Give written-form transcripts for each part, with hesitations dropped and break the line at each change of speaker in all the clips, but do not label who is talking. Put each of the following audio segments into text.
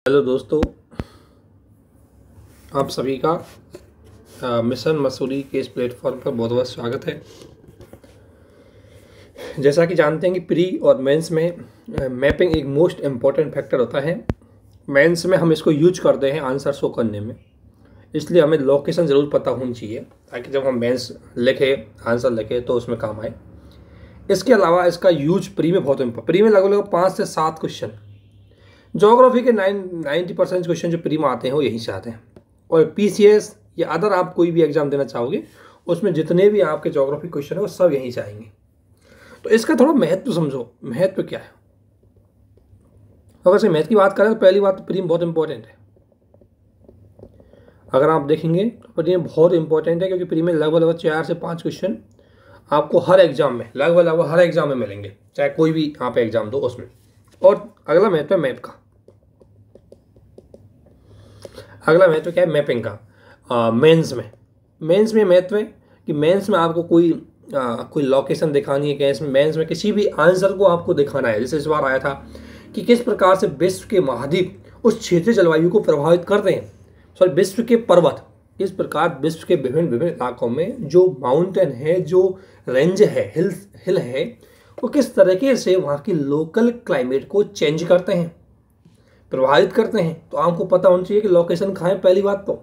Hello दोस्तों, आप सभी का मिशन मसूरी के इस प्लेटफॉर्म पर बहुत बहुत स्वागत है। जैसा कि जानते हैं कि प्री और मेंस में मैपिंग एक मोस्ट इम्पॉर्टेंट फैक्टर होता है। मेंस में हम इसको यूज करते हैं आंसर शो करने में, इसलिए हमें लोकेशन ज़रूर पता होनी चाहिए ताकि जब हम मेंस लिखे आंसर लिखे तो उसमें काम आए। इसके अलावा इसका यूज प्री में बहुत इम्पोर्टेंट। प्री में लगभग 5 से 7 क्वेश्चन, ज्योग्राफी के 90% क्वेश्चन जो प्री में आते हैं वो यहीं से आते हैं। और पीसीएस या अदर आप कोई भी एग्जाम देना चाहोगे उसमें जितने भी आपके ज्योग्राफी क्वेश्चन है वो सब यहीं से आएंगे। तो इसका थोड़ा महत्व समझो, महत्व क्या है। अगर से मैथ की बात करें तो पहली बात तो प्री में बहुत इंपॉर्टेंट है। अगर आप देखेंगे तो प्री में बहुत इंपॉर्टेंट है, क्योंकि प्री में लगभग 4 से 5 क्वेश्चन आपको हर एग्जाम में लगभग हर एग्जाम में मिलेंगे, चाहे कोई भी आप एग्जाम दो उसमें। और अगला महत्व है मैप का। अगला महत्व क्या है मैपिंग का। मेंस में महत्व है कि मेंस में आपको कोई लोकेशन दिखानी है, कैसे मेंस में किसी भी आंसर को आपको दिखाना है। जैसे इस बार आया था कि किस प्रकार से विश्व के महाद्वीप उस क्षेत्रीय जलवायु को प्रभावित करते हैं। विश्व के पर्वत किस प्रकार विश्व के विभिन्न इलाकों में जो माउंटेन है, जो रेंज है, हिल है, वो किस तरीके से वहाँ की लोकल क्लाइमेट को चेंज करते हैं, प्रभावित करते हैं। तो आपको पता होना चाहिए कि लोकेशन कहाँ है, पहली बात तो।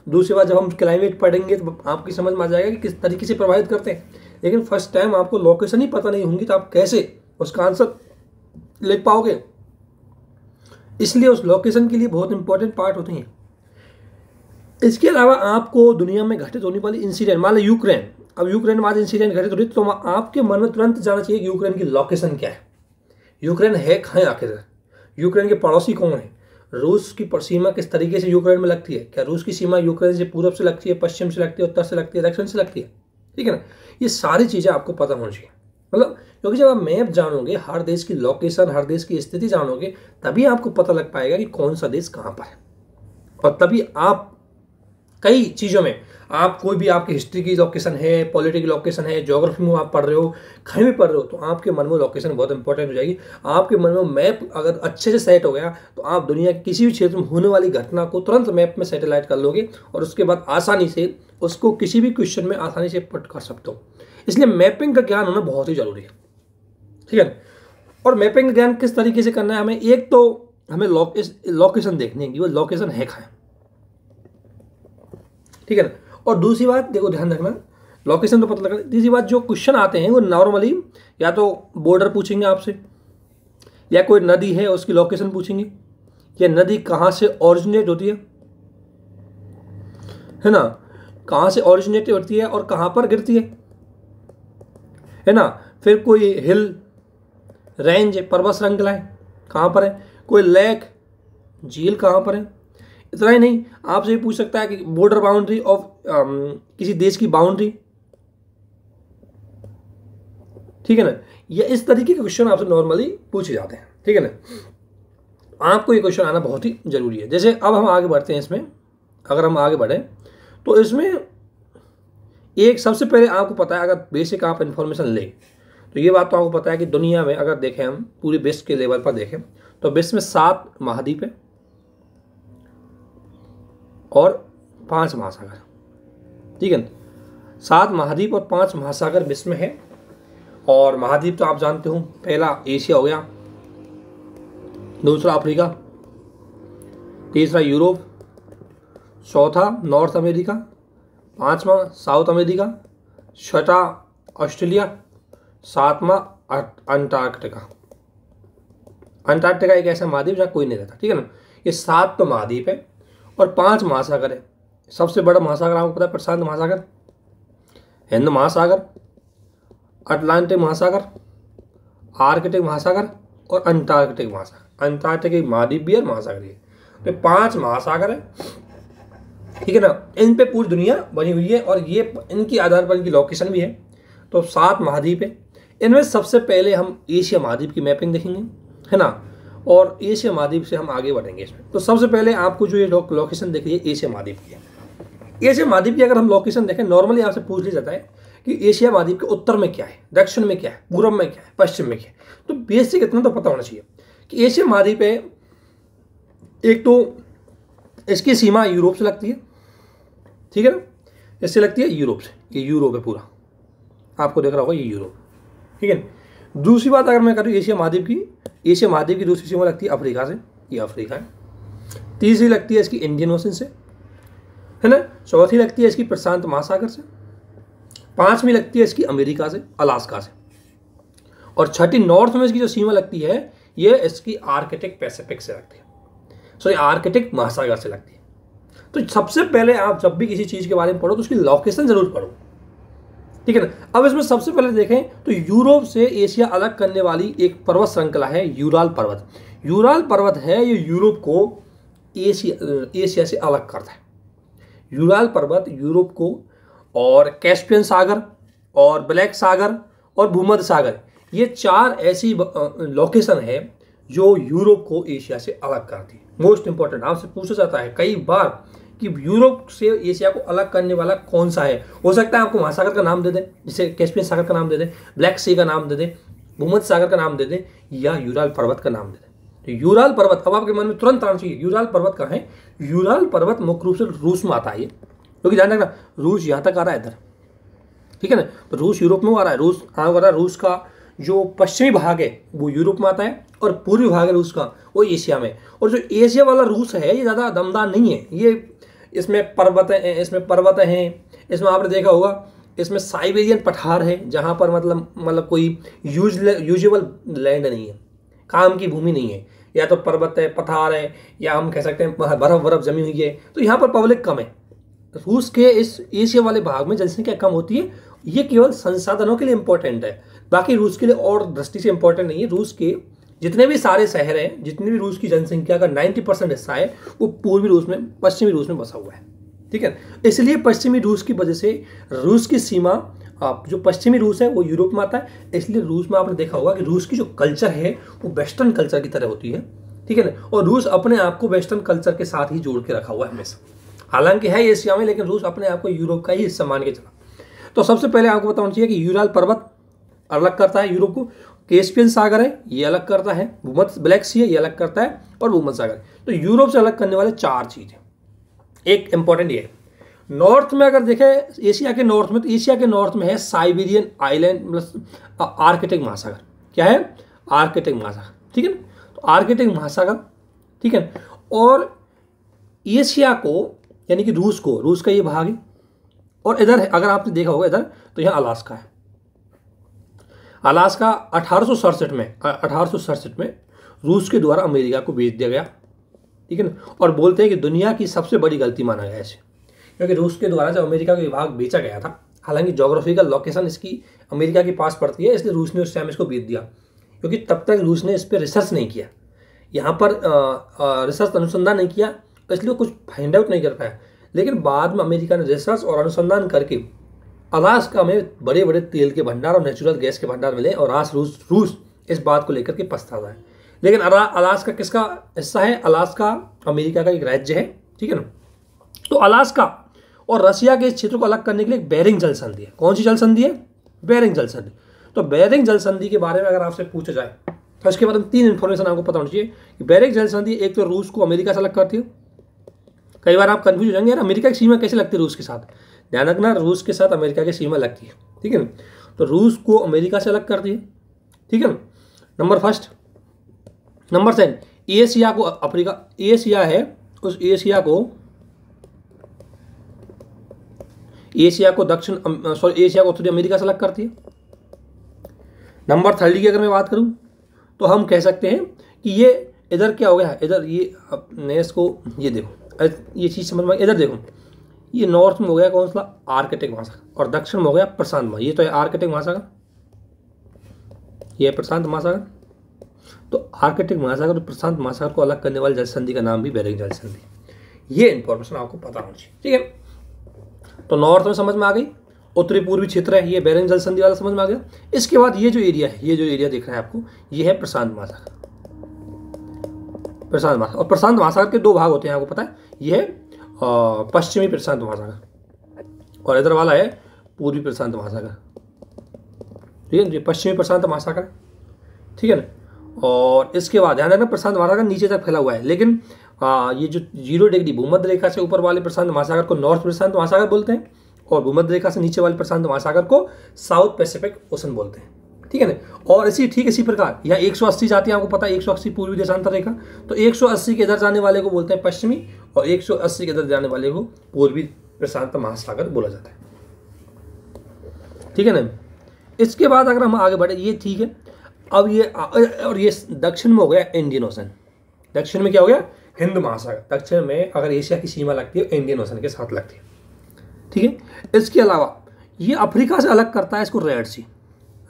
दूसरी बात, जब हम क्लाइमेट पढ़ेंगे तो आपकी समझ में आ जाएगा कि किस तरीके से प्रभावित करते हैं। लेकिन फर्स्ट टाइम आपको लोकेशन ही पता नहीं होंगी तो आप कैसे उसका आंसर लिख पाओगे। इसलिए उस लोकेशन के लिए बहुत इंपॉर्टेंट पार्ट होते हैं। इसके अलावा आपको दुनिया में घटित होने वाली इंसिडेंट, मान लो यूक्रेन, अब यूक्रेन में आज इंसिडेंट घटित हो रही, तो आपके मन में तुरंत जाना चाहिए कि यूक्रेन की लोकेशन क्या है, यूक्रेन है कहाँ आखिर, यूक्रेन के पड़ोसी कौन है, रूस की सीमा किस तरीके से यूक्रेन में लगती है, क्या रूस की सीमा यूक्रेन से पूर्व से लगती है, पश्चिम से लगती है, उत्तर से लगती है, दक्षिण से लगती है, ठीक है ना। ये सारी चीज़ें आपको पता होनी चाहिए। मतलब क्योंकि जब आप मैप जानोगे, हर देश की लोकेशन, हर देश की स्थिति जानोगे, तभी आपको पता लग पाएगा कि कौन सा देश कहाँ पर है। और तभी आप कई चीज़ों में, आप कोई भी आपकी हिस्ट्री की लोकेशन है, पॉलिटी की लोकेशन है, ज्योग्राफी में आप पढ़ रहे हो, कहीं भी पढ़ रहे हो, तो आपके मन में लोकेशन बहुत इंपॉर्टेंट हो जाएगी। आपके मन में मैप अगर अच्छे से सेट हो गया तो आप दुनिया के किसी भी क्षेत्र में होने वाली घटना को तुरंत मैप में सेटेलाइट कर लोगे और उसके बाद आसानी से उसको किसी भी क्वेश्चन में आसानी से पुट कर सकते हो। इसलिए मैपिंग का ज्ञान होना बहुत ही जरूरी है, ठीक है। और मैपिंग का ज्ञान किस तरीके से करना है हमें, एक तो हमें लोकेशन देखनी है कि वो लोकेशन है कहाँ, ठीक है ना। और दूसरी बात देखो, ध्यान रखना, लोकेशन तो पता लगना। तीसरी बात, जो क्वेश्चन आते हैं वो नॉर्मली या तो बॉर्डर पूछेंगे आपसे, या कोई नदी है उसकी लोकेशन पूछेंगे, या नदी कहाँ से ओरिजिनेट होती है ना, कहाँ से ओरिजिनेट होती है और कहाँ पर गिरती है ना। फिर कोई हिल रेंज, पर्वत श्रृंखलाएं कहाँ पर है, कोई लेक, झील कहाँ पर है। इतना ही नहीं, आपसे पूछ सकता है कि बॉर्डर बाउंड्री ऑफ किसी देश की बाउंड्री, ठीक है ना। ये इस तरीके के क्वेश्चन आपसे नॉर्मली पूछे जाते हैं, ठीक है ना। आपको ये क्वेश्चन आना बहुत ही जरूरी है। जैसे अब हम आगे बढ़ते हैं इसमें, अगर हम आगे बढ़े तो इसमें एक सबसे पहले आपको पता है, अगर बेसिक आप इंफॉर्मेशन ले तो ये बात तो आपको पता है कि दुनिया में अगर देखें, हम पूरे विश्व के लेवल पर देखें तो विश्व में 7 महाद्वीप है और 5 महासागर, ठीक है। 7 महाद्वीप और 5 महासागर विश्व में है। और महाद्वीप तो आप जानते हो, पहला एशिया हो गया, दूसरा अफ्रीका, तीसरा यूरोप, चौथा नॉर्थ अमेरिका, 5वां साउथ अमेरिका, 6ठा ऑस्ट्रेलिया, 7वां अंटार्कटिका। अंटार्कटिका एक ऐसा महाद्वीप जहाँ कोई नहीं रहता, ठीक है ना। ये 7 तो महाद्वीप है और 5 महासागर है। सबसे बड़ा महासागर आपको पता है, प्रशांत महासागर, हिंद महासागर, अटलांटिक महासागर, आर्कटिक महासागर और अंटार्कटिक महासागर। अंटार्कटिक एक महाद्वीप भी है, महासागर भी है। तो 5 महासागर है, ठीक है ना। इन पे पूरी दुनिया बनी हुई है और ये इनके आधार पर इनकी लोकेशन भी है। तो 7 महाद्वीप है। इनमें सबसे पहले हम एशिया महाद्वीप की मैपिंग देखेंगे, है ना। और एशिया महाद्वीप से हम आगे बढ़ेंगे इसमें। तो सबसे पहले आपको जो ये लोकेशन दिख रही है एशिया महाद्वीप की है। एशिया महाद्वीप की अगर हम लोकेशन देखें, नॉर्मली आपसे पूछ लिया जाता है कि एशिया महाद्वीप के उत्तर में क्या है, दक्षिण में क्या है, पूर्व में क्या है, पश्चिम में क्या है। तो बेसिक इतना तो पता होना चाहिए कि एशिया महाद्वीप है एक तो इसकी सीमा यूरोप से लगती है, ठीक है ना, इससे लगती है यूरोप से, ये यूरोप है पूरा, आपको दिख रहा होगा ये यूरोप, ठीक है। दूसरी बात अगर मैं करूँ एशिया महाद्वीप की, एशिया महाद्वीप की दूसरी सीमा लगती है अफ्रीका से, ये अफ्रीका है। तीसरी लगती है इसकी इंडियन ओशन से, है ना। चौथी लगती है इसकी प्रशांत महासागर से। पांचवी लगती है इसकी अमेरिका से, अलास्का से। और छठी नॉर्थ में इसकी जो सीमा लगती है ये इसकी आर्कटिक पैसिफिक से लगती है, सॉरी आर्कटिक महासागर से लगती है। तो सबसे पहले आप जब भी किसी चीज़ के बारे में पढ़ो तो उसकी लोकेशन जरूर पढ़ो, ठीक है ना। अब इसमें सबसे पहले देखें तो यूरोप से एशिया अलग करने वाली एक पर्वत श्रृंखला है यूराल पर्वत। यूराल पर्वत है ये यूरोप को एशिया से अलग करता है। यूराल पर्वत यूरोप को और कैस्पियन सागर और ब्लैक सागर और भूमध्य सागर, ये चार ऐसी लोकेशन है जो यूरोप को एशिया से अलग करती है। मोस्ट इंपॉर्टेंट आपसे पूछा जाता है कई बार कि यूरोप से एशिया को अलग करने वाला कौन सा है। हो सकता है आपको महासागर का नाम दे दें, जैसे कैस्पियन सागर का नाम दे दें, ब्लैक सी का नाम दे दें, भूमध्य सागर का नाम दे दें, या यूराल पर्वत का नाम दे दें। तो यूराल पर्वत, अब आपके मन में तुरंत आना चाहिए यूराल पर्वत कहाँ है। यूराल पर्वत मुख्य रूप से रूस में आता है, ये क्योंकि ध्यान रखना रूस यहाँ तक आ रहा है इधर, ठीक है ना। तो रूस यूरोप में आ रहा है, रूस आ रहा है, रूस का जो पश्चिमी भाग है वो यूरोप में आता है और पूर्वी भाग है रूस का वो एशिया में। और जो एशिया वाला रूस है ये ज़्यादा दमदार नहीं है, ये इसमें पर्वत हैं, इसमें आपने देखा होगा इसमें साइबेरियन पठार है जहाँ पर मतलब कोई यूजुअल लैंड नहीं है, काम की भूमि नहीं है, या तो पर्वत है, पठार है, या हम कह सकते हैं बर्फ जमी हुई है। तो यहाँ पर पब्लिक कम है। रूस के इस एशिया वाले भाग में जनसंख्या कम होती है, ये केवल संसाधनों के लिए इंपॉर्टेंट है, बाकी रूस के लिए और दृष्टि से इंपॉर्टेंट नहीं है। रूस के जितने भी सारे शहर हैं, जितनी भी रूस की जनसंख्या का 90% हिस्सा है वो पूर्वी रूस में, पश्चिमी रूस में बसा हुआ है, ठीक है। इसलिए पश्चिमी रूस की वजह से रूस की सीमा, जो पश्चिमी रूस है वो यूरोप में आता है। इसलिए रूस में आपने देखा होगा कि रूस की जो कल्चर है वो वेस्टर्न कल्चर की तरह होती है, ठीक है ना। और रूस अपने आप को वेस्टर्न कल्चर के साथ ही जोड़ के रखा हुआ है हमेशा, हालांकि है एशिया में, लेकिन रूस अपने आप को यूरोप का ही हिस्सा मान के चला। तो सबसे पहले आपको बताना चाहिए कि यूराल पर्वत अलग करता है यूरोप को, कैस्पियन सागर है ये अलग करता है, भूमध्य ब्लैक सी है ये अलग करता है, और भूमध्य सागर। तो यूरोप से अलग करने वाले चार चीज़ें, एक इंपॉर्टेंट ये नॉर्थ में अगर देखें एशिया के नॉर्थ में, तो एशिया के नॉर्थ में है साइबेरियन आइलैंड मतलब आर्कटिक महासागर। क्या है? आर्कटिक महासागर, ठीक है ना। तो आर्कटिक महासागर, ठीक है। और एशिया को यानी कि रूस को, रूस का ये भाग है, और इधर है अगर आपने देखा होगा इधर तो यहाँ अलास्का है। अलास्का 1867 में रूस के द्वारा अमेरिका को बेच दिया गया, ठीक है ना। और बोलते हैं कि दुनिया की सबसे बड़ी गलती माना गया इसे, क्योंकि रूस के द्वारा जब अमेरिका का विभाग बेचा गया था, हालांकि जोग्राफिकल लोकेशन इसकी अमेरिका के पास पड़ती है, इसलिए रूस ने उस टाइम इसको बेच दिया, क्योंकि तब तक रूस ने इस पर रिसर्च नहीं किया, यहाँ पर रिसर्च अनुसंधान नहीं किया, इसलिए कुछ फाइंड आउट नहीं कर पाया। लेकिन बाद में अमेरिका ने रिसर्च और अनुसंधान करके अलास्का में बड़े बड़े तेल के भंडार और नेचुरल गैस के भंडार मिले, और आज रूस इस बात को लेकर के पछताता है। लेकिन अलास्का किसका हिस्सा है? अलास्का अमेरिका का एक राज्य है, ठीक है ना। तो अलास्का और रशिया के इस क्षेत्र को अलग करने के लिए बेरिंग जल संधि है। कौन सी जल संधि है? बेरिंग जल संधि। तो बेरिंग जल संधि के बारे में अगर आपसे पूछा जाए तो इसके बारे में 3 इंफॉर्मेशन आपको पता होनी चाहिए कि बेरिंग जल संधि एक तो रूस को अमेरिका से अलग करती है। कई बार आप कंफ्यूज हो जाएंगे, यार अमेरिका की सीमा कैसे लगती है रूस के साथ? ध्यान रखना, रूस के साथ अमेरिका की सीमा लगती है, ठीक है ना। तो रूस को अमेरिका से अलग करती है, ठीक है ना, number first. Number second, Asia को अफ्रीका, एशिया है उस एशिया को दक्षिण एशिया को उत्तरी अमेरिका से अलग करती है। नंबर थर्ड की अगर मैं बात करूं तो हम कह सकते हैं कि ये इधर क्या हो गया, इधर ये अपने इसको ये देखो, ये चीज़ समझ में, इधर देखो, ये नॉर्थ में हो गया कौन सा? आर्कटिक महासागर, और दक्षिण में हो गया प्रशांत महासागर। ये तो है आर्कटिक महासागर, ये है प्रशांत महासागर। तो आर्कटिक महासागर और प्रशांत महासागर को अलग करने वाली जल संधि का नाम भी बेरिंग जल संधि। ये इंफॉर्मेशन आपको पता होनी चाहिए, ठीक है। तो नॉर्थ में समझ में आ गई, उत्तरी पूर्वी क्षेत्र है ये बेरिंग जल संधि वाला समझ में आ गया। इसके बाद ये जो एरिया है, ये जो एरिया दिख रहा है आपको, ये है प्रशांत महासागर। प्रशांत महासागर, और प्रशांत महासागर के 2 भाग होते हैं, आपको पता है। ये है पश्चिमी प्रशांत महासागर, और इधर वाला है पूर्वी प्रशांत महासागर, ठीक है। ये पश्चिमी प्रशांत महासागर, ठीक है ना। और इसके बाद ध्यान रखना प्रशांत महासागर नीचे तक फैला हुआ है, लेकिन ये जो 0 डिग्री भूमध्य रेखा से ऊपर वाले प्रशांत महासागर को नॉर्थ प्रशांत महासागर बोलते हैं, और भूमध्य रेखा से नीचे वाले प्रशांत महासागर को साउथ पैसिफिक ओशन बोलते हैं। ठीक है ना। और इसी प्रकार यहाँ 180 जाती है, आपको पता है 180 पूर्वी देशांतर रेखा, तो 180 के इधर जाने वाले को बोलते हैं पश्चिमी, और 180 के इधर जाने वाले को पूर्वी प्रशांत महासागर बोला जाता है। ठीक है ना। इसके बाद अगर हम आगे बढ़े, ये ठीक है। अब ये दक्षिण में हो गया इंडियन ओशन। दक्षिण में क्या हो गया? हिंद महासागर। दक्षिण में अगर एशिया की सीमा लगती है इंडियन ओशन के साथ लगती है। ठीक है। इसके अलावा ये अफ्रीका से अलग करता है इसको रेड सी।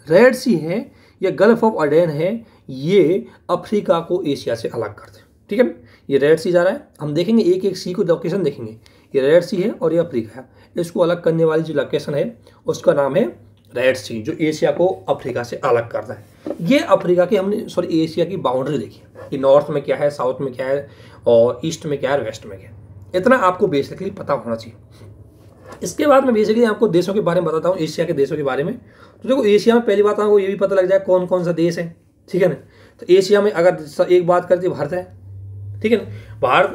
रेड सी है, ये गल्फ ऑफ अडेन है, ये अफ्रीका को एशिया से अलग करते हैं। ठीक है। ये रेड सी जा रहा है, हम देखेंगे एक एक सी को लोकेशन देखेंगे। ये रेड सी है और ये अफ्रीका है, इसको अलग करने वाली जो लोकेशन है उसका नाम है रेड सी, जो एशिया को अफ्रीका से अलग करता है। ये अफ्रीका की एशिया की बाउंड्री देखी कि नॉर्थ में क्या है, साउथ में क्या है, और ईस्ट में क्या है, वेस्ट में क्या है। इतना आपको बेसिकली पता होना चाहिए। इसके बाद मैं बेसिकली आपको देशों के बारे में बताता हूँ, एशिया के देशों के बारे में। तो देखो एशिया में पहली बात आपको ये भी पता लग जाए कौन कौन सा देश है। ठीक है ना। तो एशिया में अगर एक बात करते हैं, भारत है। ठीक है ना।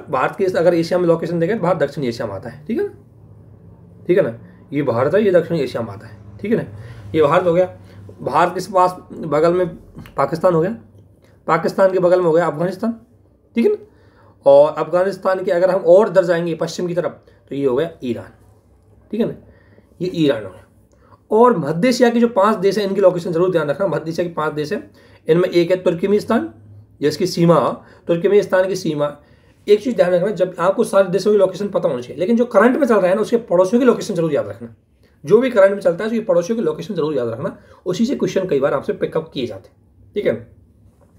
भारत के अगर एशिया में लोकेशन देखें, भारत दक्षिण एशिया में आता है। ठीक है ना। ठीक है ना। ये भारत है, ये दक्षिण एशिया में आता है। ठीक है ना। ये भारत हो गया। भारत के पास बगल में पाकिस्तान हो गया, पाकिस्तान के बगल में हो गया अफगानिस्तान। ठीक है ना। और अफगानिस्तान के अगर हम और इधर जाएंगे पश्चिम की तरफ, तो ये हो गया ईरान। ठीक है ना। ये ईरान हो गया। और मध्य एशिया के जो 5 देश हैं, इनकी लोकेशन जरूर ध्यान रखना। मध्य एशिया के 5 देश हैं, इनमें एक है तुर्कमेनिस्तान, जिसकी सीमा, तुर्कमेनिस्तान की सीमा। एक चीज ध्यान रखना, जब आपको सारे देशों की लोकेशन पता होनी चाहिए, लेकिन जो करंट में चल रहा है ना, उसके पड़ोसियों की लोकेशन जरूर याद रखना। जो भी करंट में चलता है उसकी पड़ोसियों की लोकेशन जरूर याद रखना, उसी से क्वेश्चन कई बार आपसे पिकअप किए जाते हैं। ठीक है।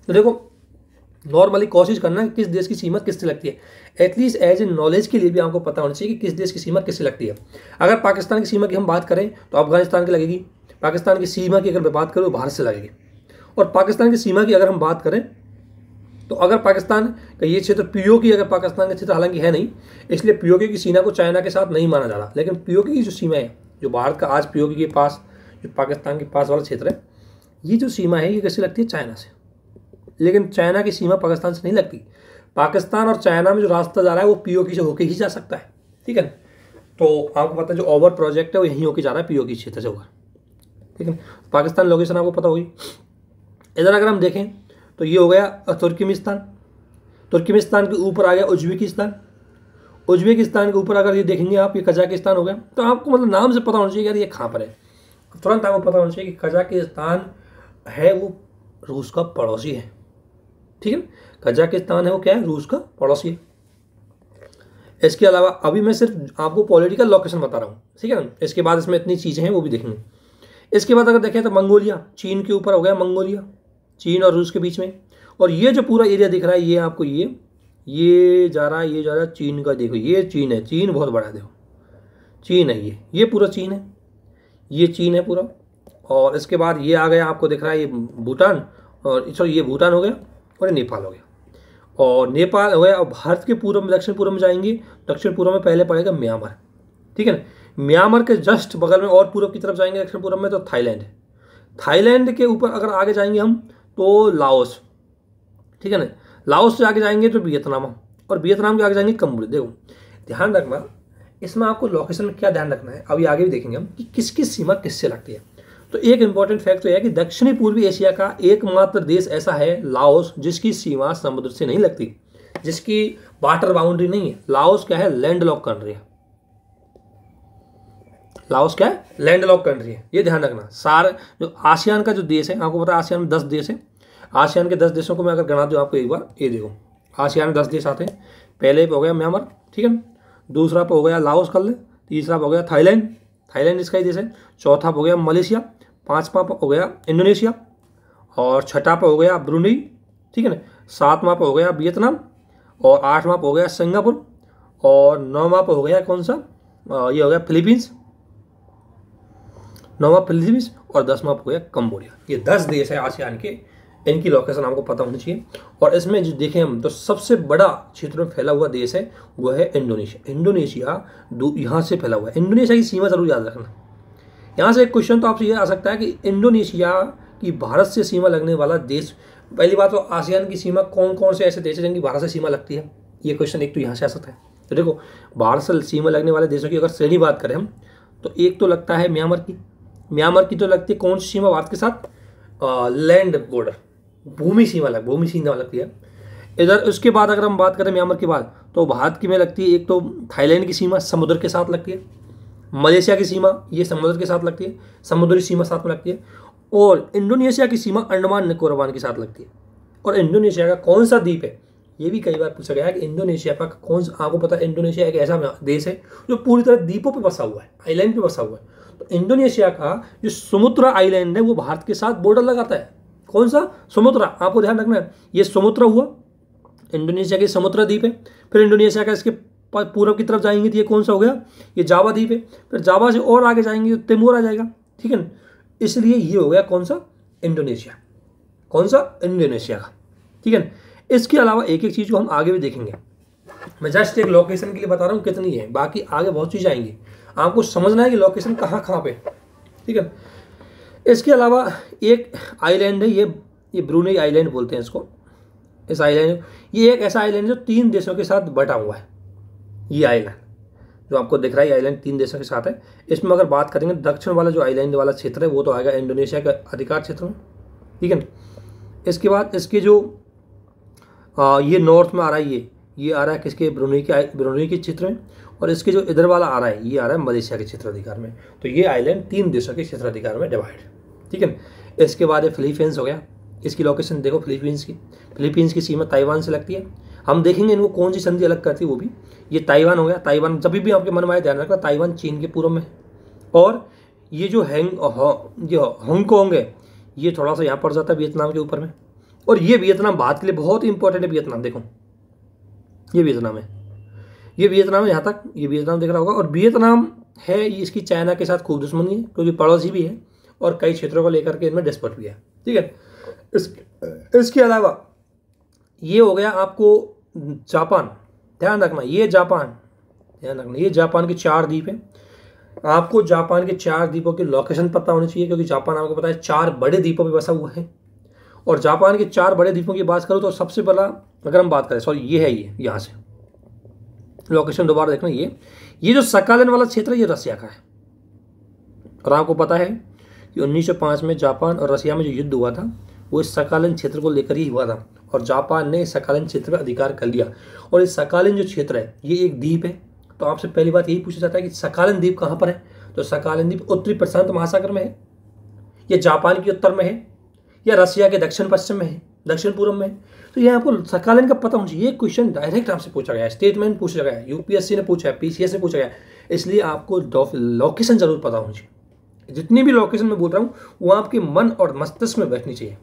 तो देखो नॉर्मली कोशिश करना किस देश की सीमा किससे लगती है, एटलीस्ट एज ए नॉलेज के लिए भी आपको पता होना चाहिए कि किस देश की सीमा किससे लगती है। अगर पाकिस्तान की सीमा की हम बात करें तो अफगानिस्तान की लगेगी। पाकिस्तान की सीमा की अगर मैं बात करूँ भारत से लगेगी। और पाकिस्तान की सीमा की अगर हम बात करें तो अगर पाकिस्तान का ये क्षेत्र पीओके, अगर पाकिस्तान का क्षेत्र हालांकि है नहीं, इसलिए पीओके की सीमा को चाइना के साथ नहीं माना जा रहा, लेकिन पीओके की जो सीमा है, जो भारत का आज पीओके के पास, जो पाकिस्तान के पास वाला क्षेत्र है, ये जो सीमा है ये कैसे लगती है? चाइना से। लेकिन चाइना की सीमा पाकिस्तान से नहीं लगती। पाकिस्तान और चाइना में जो रास्ता जा रहा है वो पीओके से होकर ही जा सकता है। ठीक है। तो आपको पता है जो ओवर प्रोजेक्ट है वो यहीं होकर जा रहा है, पीओके क्षेत्र से होकर। ठीक है। पाकिस्तान लोकेशन आपको पता होगी। इधर अगर हम देखें तो ये हो गया तुर्कमेनिस्तान। तुर्कमेनिस्तान के ऊपर आ गया उज्बेकिस्तान। उज्बेकिस्तान के ऊपर अगर ये देखेंगे आप, ये कजाकिस्तान हो गया। तो आपको मतलब नाम से पता होना चाहिए यार ये कहाँ पर है। तुरंत आपको पता होना चाहिए कि कजाकिस्तान है वो रूस का पड़ोसी है। ठीक है। कजाकिस्तान है वो क्या है? रूस का पड़ोसी है। इसके अलावा अभी मैं सिर्फ आपको पॉलिटिकल लोकेशन बता रहा हूँ। ठीक है ना। इसके बाद इसमें इतनी चीज़ें हैं वो भी देखेंगे। इसके बाद अगर देखें तो मंगोलिया, चीन के ऊपर हो गया मंगोलिया, चीन और रूस के बीच में। और ये जो पूरा एरिया दिख रहा है, ये आपको ये जा रहा है, ये जा रहा है चीन का। देखो ये चीन है, चीन बहुत बड़ा है, देखो चीन है ये पूरा चीन है, ये चीन है पूरा। और इसके बाद ये आ गया, आपको दिख रहा है ये भूटान, और सॉरी ये भूटान हो गया, और ये नेपाल हो गया। और नेपाल हो गया। और भारत के पूर्व में, दक्षिण पूर्व में जाएंगे, दक्षिण पूर्व में पहले पड़ेगा म्यांमार। ठीक है ना। म्यांमार के जस्ट बगल में और पूर्व की तरफ जाएंगे दक्षिण पूर्व में तो थाईलैंड है। थाईलैंड के ऊपर अगर आगे जाएंगे हम तो लाओस। ठीक है ना। लाओस से आगे जाएंगे तो वियतनाम, और वियतनाम के आगे जाएंगे कंबोडिया। देखो ध्यान रखना, इसमें आपको लोकेशन में क्या ध्यान रखना है, अभी आगे भी देखेंगे हम कि किसकी सीमा किससे लगती है। तो एक इंपॉर्टेंट फैक्ट तो यह है कि दक्षिणी पूर्वी एशिया का एकमात्र देश ऐसा है लाओस, जिसकी सीमा समुद्र से नहीं लगती, जिसकी वाटर बाउंड्री नहीं है। लाओस क्या है? लैंड लॉक कंट्री है। लाओस क्या है? लैंड लॉक कंट्री है। ये ध्यान रखना। सारे जो आसियान का जो देश है, आपको पता है आसियान में 10 देश है। आसियान के 10 देशों को मैं अगर गिना दूँ आपको एक बार, ये देखो आसियान में 10 देश आते हैं। पहले पे हो गया म्यांमार। ठीक है। दूसरा पे हो गया लाओस कर ले। तीसरा पे हो गया थाईलैंड, थाईलैंड इसका ही देश है। चौथा पे हो गया मलेशिया। पांचवा पे हो गया इंडोनेशिया। और छठा पे हो गया ब्रुनेई। ठीक है ना। सातवां पे हो गया वियतनाम। और आठवां पे हो गया सिंगापुर। और नौवां पे हो गया कौन सा, ये हो गया फिलीपींस। नौवां फिलीपींस और 10वां पे हो गया कंबोडिया। ये 10 देश है आसियान के, इनकी लोकेशन आपको पता होनी चाहिए। और इसमें जो देखें हम तो सबसे बड़ा क्षेत्र में फैला हुआ देश है वो है इंडोनेशिया। इंडोनेशिया यहाँ से फैला हुआ है। इंडोनेशिया की सीमा जरूर याद रखना। यहाँ से एक क्वेश्चन तो आपसे ये आ सकता है कि इंडोनेशिया की भारत से सीमा लगने वाला देश, पहली बात तो आसियान की सीमा कौन कौन से ऐसे देश हैं जिनकी भारत से सीमा लगती है? ये क्वेश्चन एक तो यहाँ से आ सकता है। तो देखो, भारत से सीमा लगने वाले देशों की अगर श्रेणी बात करें हम, तो एक तो लगता है म्यांमार की तो लगती है कौन सी सीमा भारत के साथ, लैंड बॉर्डर, भूमि सीमा लगती है इधर। उसके बाद अगर हम बात करें म्यांमार के बाद, तो भारत की में लगती है एक तो थाईलैंड की सीमा समुद्र के साथ लगती है, मलेशिया की सीमा ये समुद्र के साथ लगती है, समुद्री सीमा साथ में लगती है, और इंडोनेशिया की सीमा अंडमान निकोबार के साथ लगती है। और इंडोनेशिया का कौन सा द्वीप है, ये भी कई बार पूछा गया है कि इंडोनेशिया का कौन सा, आपको पता है इंडोनेशिया एक ऐसा देश है जो पूरी तरह द्वीपों पे बसा हुआ है, आइलैंड पे बसा हुआ है। तो इंडोनेशिया का जो सुमुत्रा आइलैंड है वो भारत के साथ बॉर्डर लगाता है। कौन सा, सुमुत्रा, आपको ध्यान रखना है, ये सुमुत्रा हुआ इंडोनेशिया के समुद्र द्वीप है। फिर इंडोनेशिया का इसके पूर्व की तरफ जाएंगे तो ये कौन सा हो गया, ये जावा द्वीप है। फिर जावा से और आगे जाएंगे तो तिमोर आ जाएगा, ठीक है ना। इसलिए ये हो गया कौन सा, इंडोनेशिया, कौन सा, इंडोनेशिया का, ठीक है ना। इसके अलावा एक एक चीज़ को हम आगे भी देखेंगे, मैं जस्ट एक लोकेशन के लिए बता रहा हूँ कितनी है, बाकी आगे बहुत चीज़ आएंगी, आपको समझना है कि लोकेशन कहाँ कहाँ पे, ठीक है। इसके अलावा एक आइलैंड है, ये ब्रूनेई आइलैंड बोलते हैं इसको। इस आइलैंड, ये एक ऐसा आइलैंड है जो 3 देशों के साथ बटा हुआ है। ये आइलैंड जो आपको दिख रहा है, आइलैंड 3 देशों के साथ है। इसमें अगर बात करेंगे दक्षिण वाला जो आइलैंड वाला क्षेत्र है वो तो आएगा इंडोनेशिया का अधिकार क्षेत्र में, ठीक है। इसके बाद इसके जो ये नॉर्थ में आ रहा है, ये आ रहा है किसके, ब्रूनेई के क्षेत्र में, और इसके जो इधर वाला आ रहा है ये आ रहा है मलेशिया के क्षेत्राधिकार में। तो ये आइलैंड 3 देशों के क्षेत्राधिकार में डिवाइड, ठीक है। इसके बाद ये फिलीपींस हो गया, इसकी लोकेशन देखो फिलीपींस की सीमा ताइवान से लगती है। हम देखेंगे इनको कौन सी संधि अलग करती है वो भी। ये ताइवान हो गया, ताइवान जब भी आपके मन में आए ध्यान रखना, ताइवान चीन के पूर्व में है। और ये जो हांगकांग है ये थोड़ा सा यहाँ पड़ जाता है वियतनाम के ऊपर में। और ये वियतनाम भारत के लिए बहुत ही इंपॉर्टेंट है, वियतनाम देखो, ये वियतनाम है, यहाँ तक ये वियतनाम दिख रहा होगा। और वियतनाम है, इसकी चाइना के साथ खूब दुश्मनी है क्योंकि पड़ोसी भी है और कई क्षेत्रों को लेकर के इनमें डिस्प्यूट भी है, ठीक है। इसके अलावा ये हो गया आपको जापान, ध्यान रखना ये जापान के 4 द्वीप हैं। आपको जापान के 4 द्वीपों की लोकेशन पता होनी चाहिए क्योंकि जापान आपको पता है 4 बड़े द्वीपों पे बसा हुआ है। और जापान के 4 बड़े द्वीपों की बात करूँ तो सबसे पहला अगर हम बात करें, सॉरी ये है, ये यहाँ से लोकेशन दोबारा देखना, ये जो सकालन वाला क्षेत्र है ये रसिया का है। और आपको पता है कि 1905 में जापान और रसिया में जो युद्ध हुआ था वो इस सकालन क्षेत्र को लेकर ही हुआ था, और जापान ने सकालन क्षेत्र पर अधिकार कर लिया। और इस सकालन जो क्षेत्र है ये एक द्वीप है। तो आपसे पहली बात यही पूछा जाता है कि सकालन द्वीप कहाँ पर है, तो सकालन द्वीप उत्तरी प्रशांत महासागर में है, या जापान के उत्तर में है, या रसिया के दक्षिण पश्चिम में है, दक्षिण पूर्व में है। तो ये आपको सकालन का पता होना चाहिए। ये क्वेश्चन डायरेक्ट आपसे पूछा गया है, स्टेटमेंट पूछा गया है, यूपीएससी ने पूछा है, पीसीएस ने पूछा गया है, इसलिए आपको लोकेशन जरूर पता होनी चाहिए। जितनी भी लोकेशन मैं बोल रहा हूँ वो आपके मन और मस्तिष्क में बैठनी चाहिए,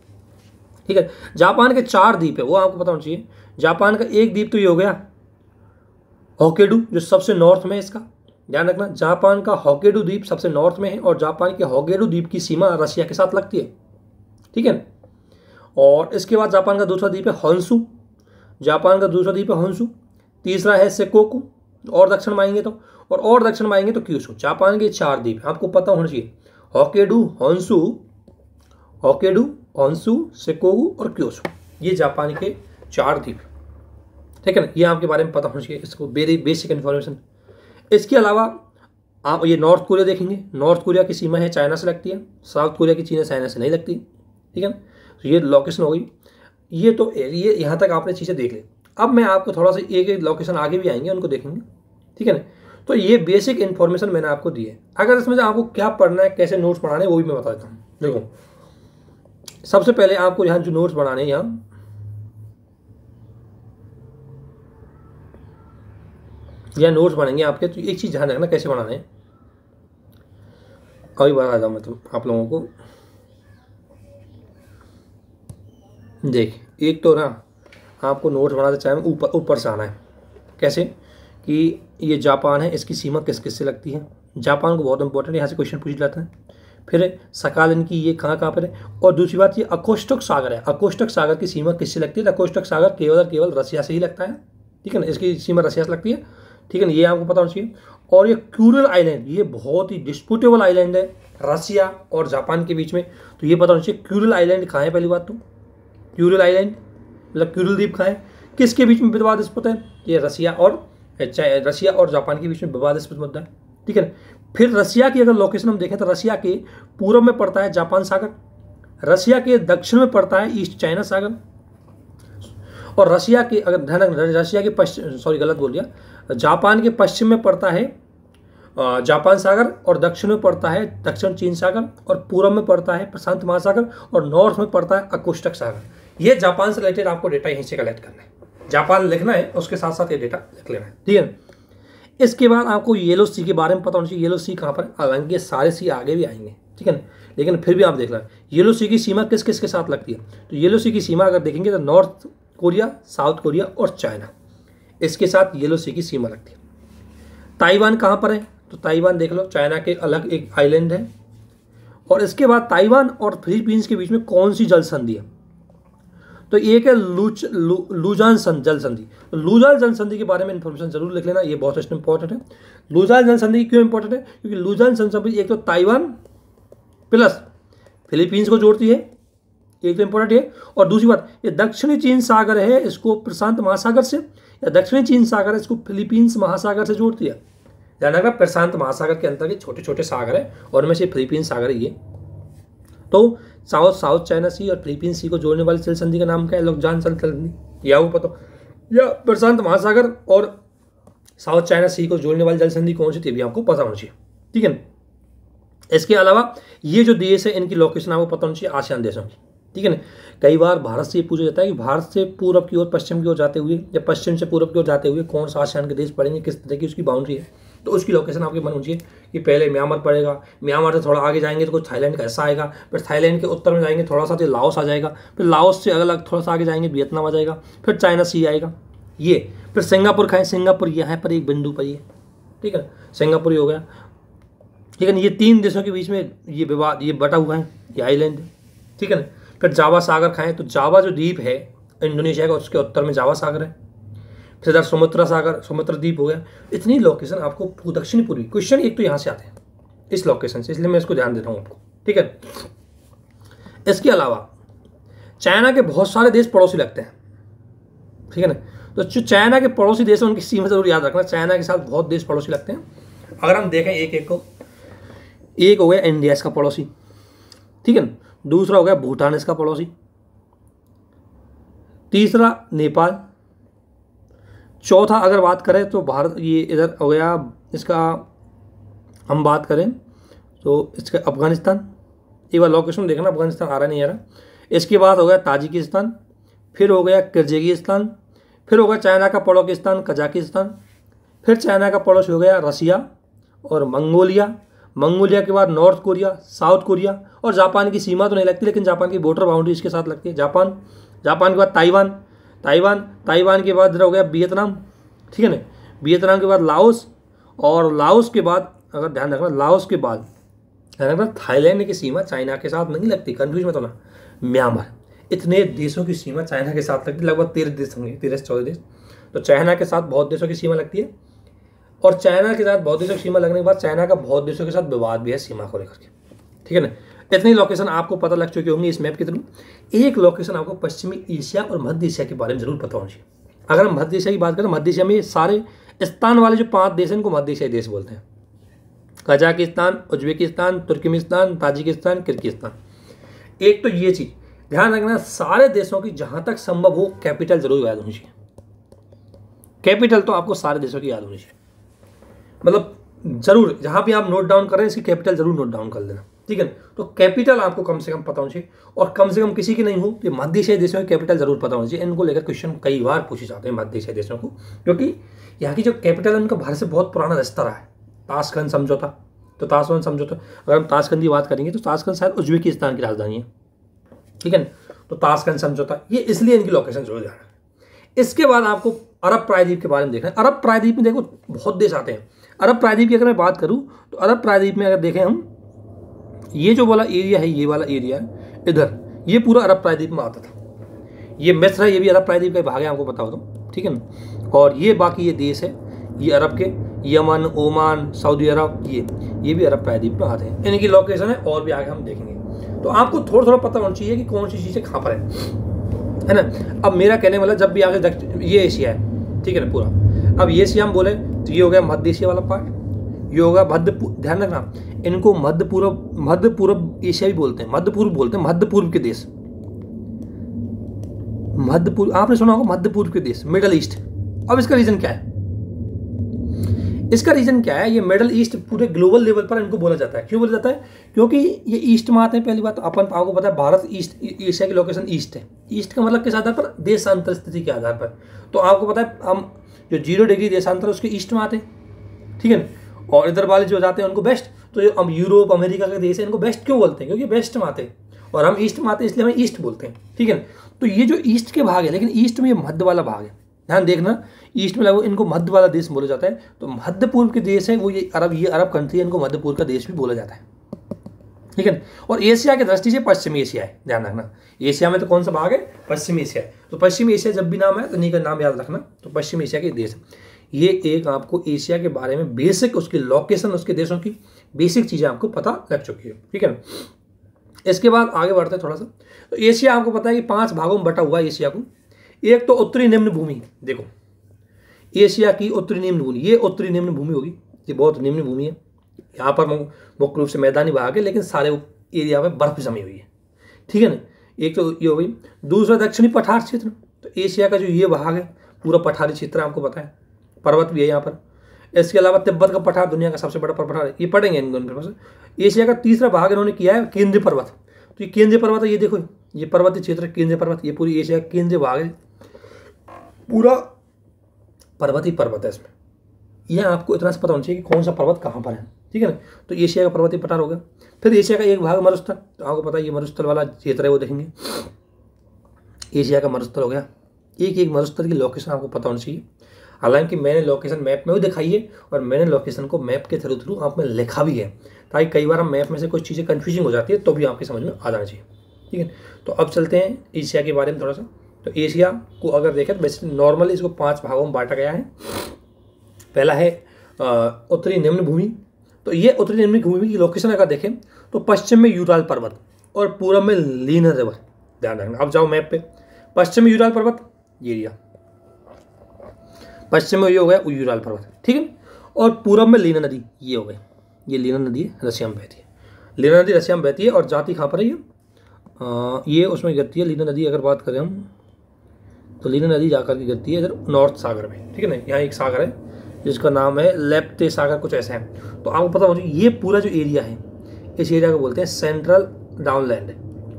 ठीक है। जापान के 4 द्वीप है वो आपको पता होना चाहिए। जापान का एक द्वीप तो ये हो गया होक्काइडो, जो सबसे नॉर्थ में है, इसका ध्यान रखना। जापान का होक्काइडो द्वीप सबसे नॉर्थ में है और जापान के होक्काइडो द्वीप की सीमा रसिया के साथ लगती है, ठीक है। और इसके बाद जापान का दूसरा द्वीप है होन्शु, तीसरा है सेकोकू, और दक्षिण में आएंगे तो क्यूशू। जापान के 4 द्वीप आपको पता होना चाहिए, होक्काइडो, होन्शु, सेकोकू और क्यूशू, ये जापान के 4 द्वीप, ठीक है ना। ये आपके बारे में पता होना चाहिए, इसको वेरी बेसिक इन्फॉर्मेशन। इसके अलावा आप ये नॉर्थ कोरिया देखेंगे, नॉर्थ कोरिया की सीमा है चाइना से लगती है, साउथ कोरिया की चाइना से नहीं लगती, ठीक है ना। तो ये लोकेशन हो गई। ये यहाँ तक आपने चीज़ें देख ली। अब मैं आपको थोड़ा सा एक लोकेशन आगे भी आएंगे उनको देखेंगे, ठीक है ना। तो ये बेसिक इन्फॉर्मेशन मैंने आपको दी है। अगर इसमें आपको क्या पढ़ना है, कैसे नोट्स बनाने हैं वो भी मैं बता देता हूँ। देखो सबसे पहले आपको यहाँ जो नोट्स बनाने हैं, यहाँ नोट्स बनेंगे आपके, तो एक चीज़ ध्यान रखना कैसे बनाने हैं, अभी बता रहा हूँ मैं तो आप लोगों को। देख, एक तो ना आपको नोट्स बनाते चाहे ऊपर से आना है। कैसे कि ये जापान है, इसकी सीमा किस किस से लगती है, जापान को बहुत इंपॉर्टेंट यहाँ से क्वेश्चन पूछ जाता है। फिर सकालन की ये कहाँ पर है, और दूसरी बात ये अकोष्टक सागर है, अकोष्टक सागर की सीमा किससे लगती है, अकोष्टक सागर केवल रसिया से ही लगता है, ठीक है ना। इसकी सीमा रसिया से लगती है, ठीक है ना, ये आपको पता होना चाहिए। और ये क्यूरल आइलैंड, ये बहुत ही डिस्प्यूटेबल आइलैंड है रसिया और जापान के बीच में, तो ये पता होना चाहिए क्यूरल आइलैंड कहाँ है। पहली बात तो क्यूरल आइलैंड मतलब क्यूरल द्वीप कहाँ है, किसके बीच में विवादास्पद है? ये रशिया और जापान के बीच में विवादास्पद मुद्दा है, ठीक है। फिर रशिया की अगर लोकेशन हम देखें तो रशिया के पूर्व में पड़ता है जापान सागर, रशिया के दक्षिण में पड़ता है ईस्ट चाइना सागर, और रशिया के रशिया के पश्चिम, सॉरी गलत बोल दिया, जापान के पश्चिम में पड़ता है जापान सागर, और दक्षिण में पड़ता है दक्षिण चीन सागर, और पूर्व में पड़ता है प्रशांत महासागर, और नॉर्थ में पड़ता है अकोष्टक सागर। ये जापान से रिलेटेड आपको डेटा यहीं से कलेक्ट करना है, जापान लिखना है, उसके साथ साथ ये डेटा लिख लेना है, ठीक है। इसके बाद आपको येलो सी के बारे में पता होना चाहिए। येलो सी कहाँ पर? हालांकि सारे सी आगे भी आएंगे, ठीक है ना, लेकिन फिर भी आप देख लें येलो सी की सीमा किस किस के साथ लगती है। तो येलो सी की सीमा अगर देखेंगे तो नॉर्थ कोरिया, साउथ कोरिया और चाइना, इसके साथ येलो सी की सीमा लगती है। ताइवान कहाँ पर है? तो ताइवान देख लो, चाइना के अलग एक आइलैंड है। और इसके बाद ताइवान और फिलीपींस के बीच में कौन सी जल संधि है? तो एक है लुजान जल संधि। तो लुजान जल संधि के बारे में इंफॉर्मेशन जरूर लिख लेना, ये बहुत इंपॉर्टेंट है। लुजान जल संधि क्यों इंपॉर्टेंट है? क्योंकि लुजान जल संधि एक तो ताइवान प्लस फिलीपींस को जोड़ती है, एक तो इंपॉर्टेंट है, और दूसरी बात ये दक्षिणी चीन सागर है, इसको प्रशांत महासागर से, या दक्षिणी चीन सागर है, इसको फिलीपींस महासागर से जोड़ती है। ध्यान रखना, प्रशांत महासागर के अंतर्गत छोटे छोटे सागर है, और उनमें से फिलीपींस सागर है ये। तो साउथ चाइना सी और फिलीपींस सी को जोड़ने वाली जल संधि का नाम क्या है? लुजान जल संधि, या वो पता, या प्रशांत महासागर और साउथ चाइना सी को जोड़ने वाली जल संधि कौन सी थी भी आपको पता होना चाहिए, ठीक है। इसके अलावा ये जो देश है इनकी लोकेशन आपको पता होनी चाहिए आसियान देशों की, ठीक है ना। कई बार भारत से ये पूछा जाता है कि भारत से पूर्व की ओर पश्चिम की ओर जाते हुए या पश्चिम से पूर्व की ओर जाते हुए कौन सा आसियान के देश पड़ेंगे, किस तरह की उसकी बाउंड्री है। तो उसकी लोकेशन आपके मन होनी चाहिए कि पहले म्यांमार पड़ेगा, म्यांमार से थोड़ा आगे जाएंगे तो कुछ थाईलैंड का हिस्सा आएगा, फिर थाईलैंड के उत्तर में जाएंगे थोड़ा सा तो लाओस आ जाएगा, फिर लाओस से अलग थोड़ा सा आगे जाएंगे वियतनाम आ जाएगा, फिर चाइना सी आएगा ये, फिर सिंगापुर खाएं, सिंगापुर यहाँ पर एक बिंदु पर ही है, ठीक है, सिंगापुर ही हो गया, ठीक है ना। ये तीन देशों के बीच में ये विवाद, ये बटा हुआ है, ये आइलैंड है, ठीक है ना। फिर जावा सागर खाएं, तो जावा जो द्वीप है इंडोनेशिया का, उसके उत्तर में जावा सागर है। फिर इधर समुद्र द्वीप हो गया। इतनी लोकेशन आपको दक्षिणी पूर्वी, क्वेश्चन एक तो यहाँ से आते हैं इस लोकेशन से, इसलिए मैं इसको ध्यान दे रहा हूँ आपको, ठीक है। इसके अलावा चाइना के बहुत सारे देश पड़ोसी लगते हैं, ठीक है ना। तो जो चाइना के पड़ोसी देश हैं उनकी सीमा जरूर याद रखना, चाइना के साथ बहुत देश पड़ोसी लगते हैं। अगर हम देखें एक एक को, एक हो गया इंडिया इसका पड़ोसी, ठीक है ना, दूसरा हो गया भूटान इसका पड़ोसी, तीसरा नेपाल, चौथा अगर बात करें तो भारत, ये इधर हो गया इसका, हम बात करें तो इसका अफगानिस्तान, एक बार लोकेशन देखना, अफगानिस्तान आ रहा नहीं आ रहा। इसके बाद हो गया ताजिकिस्तान, फिर हो गया किर्गिस्तान, फिर हो गया चाइना का पड़ोसिस्तान कजाकिस्तान, फिर चाइना का पड़ोस हो गया रसिया और मंगोलिया के बाद नॉर्थ कोरिया, साउथ कोरिया, और जापान की सीमा तो नहीं लगती लेकिन जापान की बॉर्डर बाउंड्री इसके साथ लगती है। जापान के बाद ताइवान के बाद हो गया वियतनाम, ठीक है ना, वियतनाम के बाद लाओस, और लाओस के बाद अगर ध्यान रखना, लाओस के बाद ध्यान रखना थाईलैंड की सीमा चाइना के साथ नहीं लगती, कंफ्यूज मत होना, म्यांमार। इतने देशों की सीमा चाइना के साथ लगती है, लगभग 13 देश होंगे, 13 से 14 देश। तो चाइना के साथ बहुत देशों की सीमा लगती है, और चाइना के साथ बहुत देशों की सीमा लगने के बाद चाइना का बहुत देशों के साथ विवाद भी है सीमा को लेकर के, ठीक है ना। इतनी लोकेशन आपको पता लग चुकी होंगी इस मैप के थ्रू। एक लोकेशन आपको पश्चिमी एशिया और मध्य एशिया के बारे में जरूर पता होना चाहिए। अगर हम मध्य एशिया की बात करें, मध्य एशिया में सारे स्थान वाले जो 5 देश हैं इनको मध्य एशियाई देश बोलते हैं। Kazakhstan, Uzbekistan, Turkmenistan, Tajikistan, Kyrgyzstan. एक तो ये चीज ध्यान रखना, सारे देशों की जहां तक संभव हो कैपिटल जरूर याद होनी चाहिए। कैपिटल तो आपको सारे देशों की याद होनी चाहिए, मतलब जरूर जहां भी आप नोट डाउन करें इसकी कैपिटल जरूर नोट डाउन कर लेना, ठीक है। तो कैपिटल आपको कम से कम पता होना चाहिए, और कम से कम किसी की नहीं हो तो मध्य एशियाई देशों की कैपिटल जरूर पता होना चाहिए। इनको लेकर क्वेश्चन कई बार पूछे जाते हैं मध्य एशियाई देशों को, क्योंकि यहाँ की जो कैपिटल है उनका भारत से बहुत पुराना रिश्ता रहा है। ताशकंद समझौता, तो ताशकंद समझौता, अगर हम ताशकंद की बात करेंगे तो ताशकंद शायद उज्बेकिस्तान की राजधानी है, ठीक है। तो ताशकंद समझौता, ये इसलिए इनकी लोकेशन जरूर जाना है। इसके बाद आपको अरब प्रायद्वीप के बारे में देखना है। अरब प्रायद्वीप में देखो बहुत देश आते हैं। अरब प्रायद्वीप की अगर मैं बात करूं तो अरब प्रायद्वीप में अगर देखें हम, ये जो वाला एरिया है, ये वाला एरिया है इधर, ये पूरा अरब प्रायद्वीप में आता था। ये मिस्र है, ये भी अरब प्रायद्वीप का भाग है, आपको पता हो तो, ठीक है ना। और ये बाकी ये देश है, ये अरब के, यमन, ओमान, सऊदी अरब, ये भी अरब प्रायद्वीप में आते हैं। इनकी लोकेशन है और भी आगे हम देखेंगे। तो आपको थोड़ा थोड़ा पता होना चाहिए कि कौन सी चीज़ें कहाँ पर है। है ना। अब मेरा कहने वाला, जब भी आगे ये एशिया है, ठीक है ना पूरा, अब ये एशिया हम बोले तो ये हो गया मध्य एशिया वाला पार्ट, ये होगा ध्यान रखना, इनको मध्य पूर्व एशिया भी बोलते हैं, मध्य पूर्व बोलते हैं, मध्य पूर्व के देश, मध्य पूर्व, आपने सुना होगा मध्य पूर्व के देश, मिडल ईस्ट। अब इसका रीजन क्या है, इसका रीजन क्या है, ये मिडल ईस्ट पूरे ग्लोबल लेवल पर इनको बोला जाता है। क्यों बोला जाता है, क्योंकि ये ईस्ट में आते हैं। पहली बात, अपन आपको पता है भारत ईस्ट, एशिया की लोकेशन ईस्ट है। ईस्ट का मतलब किस आधार पर, देशांतर स्थिति के आधार पर। तो आपको पता है हम जो 0 डिग्री देशांतर उसके ईस्ट में आते हैं, ठीक है ना। और इधर वाले जो जाते हैं उनको वेस्ट। तो जो हम यूरोप अमेरिका के देश है इनको वेस्ट क्यों बोलते हैं, क्योंकि वेस्ट में आते हैं, और हम ईस्ट में आते हैं इसलिए हम ईस्ट बोलते हैं, ठीक है ना। तो ये जो ईस्ट के भाग है, लेकिन ईस्ट में ये मध्य वाला भाग है, ध्यान देखना, ईस्ट में लगभग इनको मध्य वाला देश बोला जाता है। तो मध्य पूर्व के देश है वो, ये अरब कंट्री है, इनको मध्य पूर्व का देश भी बोला जाता है, ठीक है। और एशिया की दृष्टि से पश्चिमी एशिया है, ध्यान रखना। एशिया में तो कौन सा भाग है, पश्चिमी एशिया है। तो पश्चिमी एशिया जब भी नाम है तो इन्हीं का नाम याद रखना। तो पश्चिमी एशिया के देश, ये एक आपको एशिया के बारे में बेसिक, उसकी लोकेशन, उसके देशों की बेसिक चीजें आपको पता लग चुकी है, ठीक है ना। इसके बाद आगे बढ़ते हैं थोड़ा सा। तो एशिया आपको पता है कि 5 भागों में बटा हुआ है एशिया को। एक तो उत्तरी निम्न भूमि, देखो एशिया की उत्तरी निम्न भूमि, ये उत्तरी निम्न भूमि होगी, ये बहुत निम्न भूमि है। यहाँ पर मुख्य रूप से मैदानी भाग है, लेकिन सारे एरिया में बर्फ जमी हुई है, ठीक है ना। एक तो ये हो गई। दूसरा दक्षिणी पठार क्षेत्र, तो एशिया का जो ये भाग है पूरा पठारी क्षेत्र, आपको पता है पर्वत भी है यहाँ पर। इसके अलावा तिब्बत का पठार दुनिया का सबसे बड़ा पठार है, ये पढ़ेंगे इनके। एशिया का तीसरा भाग इन्होंने किया है केंद्रीय पर्वत। तो ये केंद्रीय पर्वत है, ये देखो ये पर्वतीय क्षेत्र केंद्रीय पर्वत, ये पूरी एशिया का केंद्रीय भाग है, पूरा पर्वतीय पर्वत है इसमें। यह आपको इतना पता होना चाहिए कि कौन सा पर्वत कहाँ पर है, ठीक है ना। तो एशिया का पर्वतीय पठार हो गया। फिर एशिया का एक भाग मरुस्थल, तो आपको पता है ये मरुस्थल वाला क्षेत्र है, वो देखेंगे एशिया का मरुस्थल हो गया। एक मरुस्थल की लोकेशन आपको पता होनी चाहिए। हालांकि मैंने लोकेशन मैप में भी दिखाई है, और मैंने लोकेशन को मैप के थ्रू आप में लिखा भी है, ताकि कई बार हम मैप में से कुछ चीज़ें कन्फ्यूजिंग हो जाती है, तो भी आपकी समझ में आ जाना चाहिए, ठीक है। तो अब चलते हैं एशिया के बारे में थोड़ा सा। तो एशिया को अगर देखें तो वैसे नॉर्मली इसको 5 भागों में बांटा गया है। पहला है उत्तरी निम्न भूमि। तो ये उत्तरी निम्न भूमि की लोकेशन अगर देखें तो पश्चिम में यूराल पर्वत और पूर्व में लीनर रिवर, ध्यान रखना। अब जाओ मैप पे, पश्चिम में यूराल पर्वत, ये एरिया पश्चिम में ये हो गया यूराल पर्वत, ठीक है। और पूर्व में लीना नदी, ये हो गई, ये लीना नदी है, रशिया में बहती है। लीना नदी रशिया में बहती है, और जाती कहाँ पर है ये उसमें गिरती है। लीना नदी अगर बात करें हम, तो लीना नदी जाकर के गिरती है इधर नॉर्थ सागर में, ठीक है ना। यहाँ एक सागर है जिसका नाम है लेप्ते सागर, कुछ ऐसा है। तो आपको पता होना चाहिए ये पूरा जो एरिया है, इस एरिया को बोलते हैं सेंट्रल डाउनलैंड,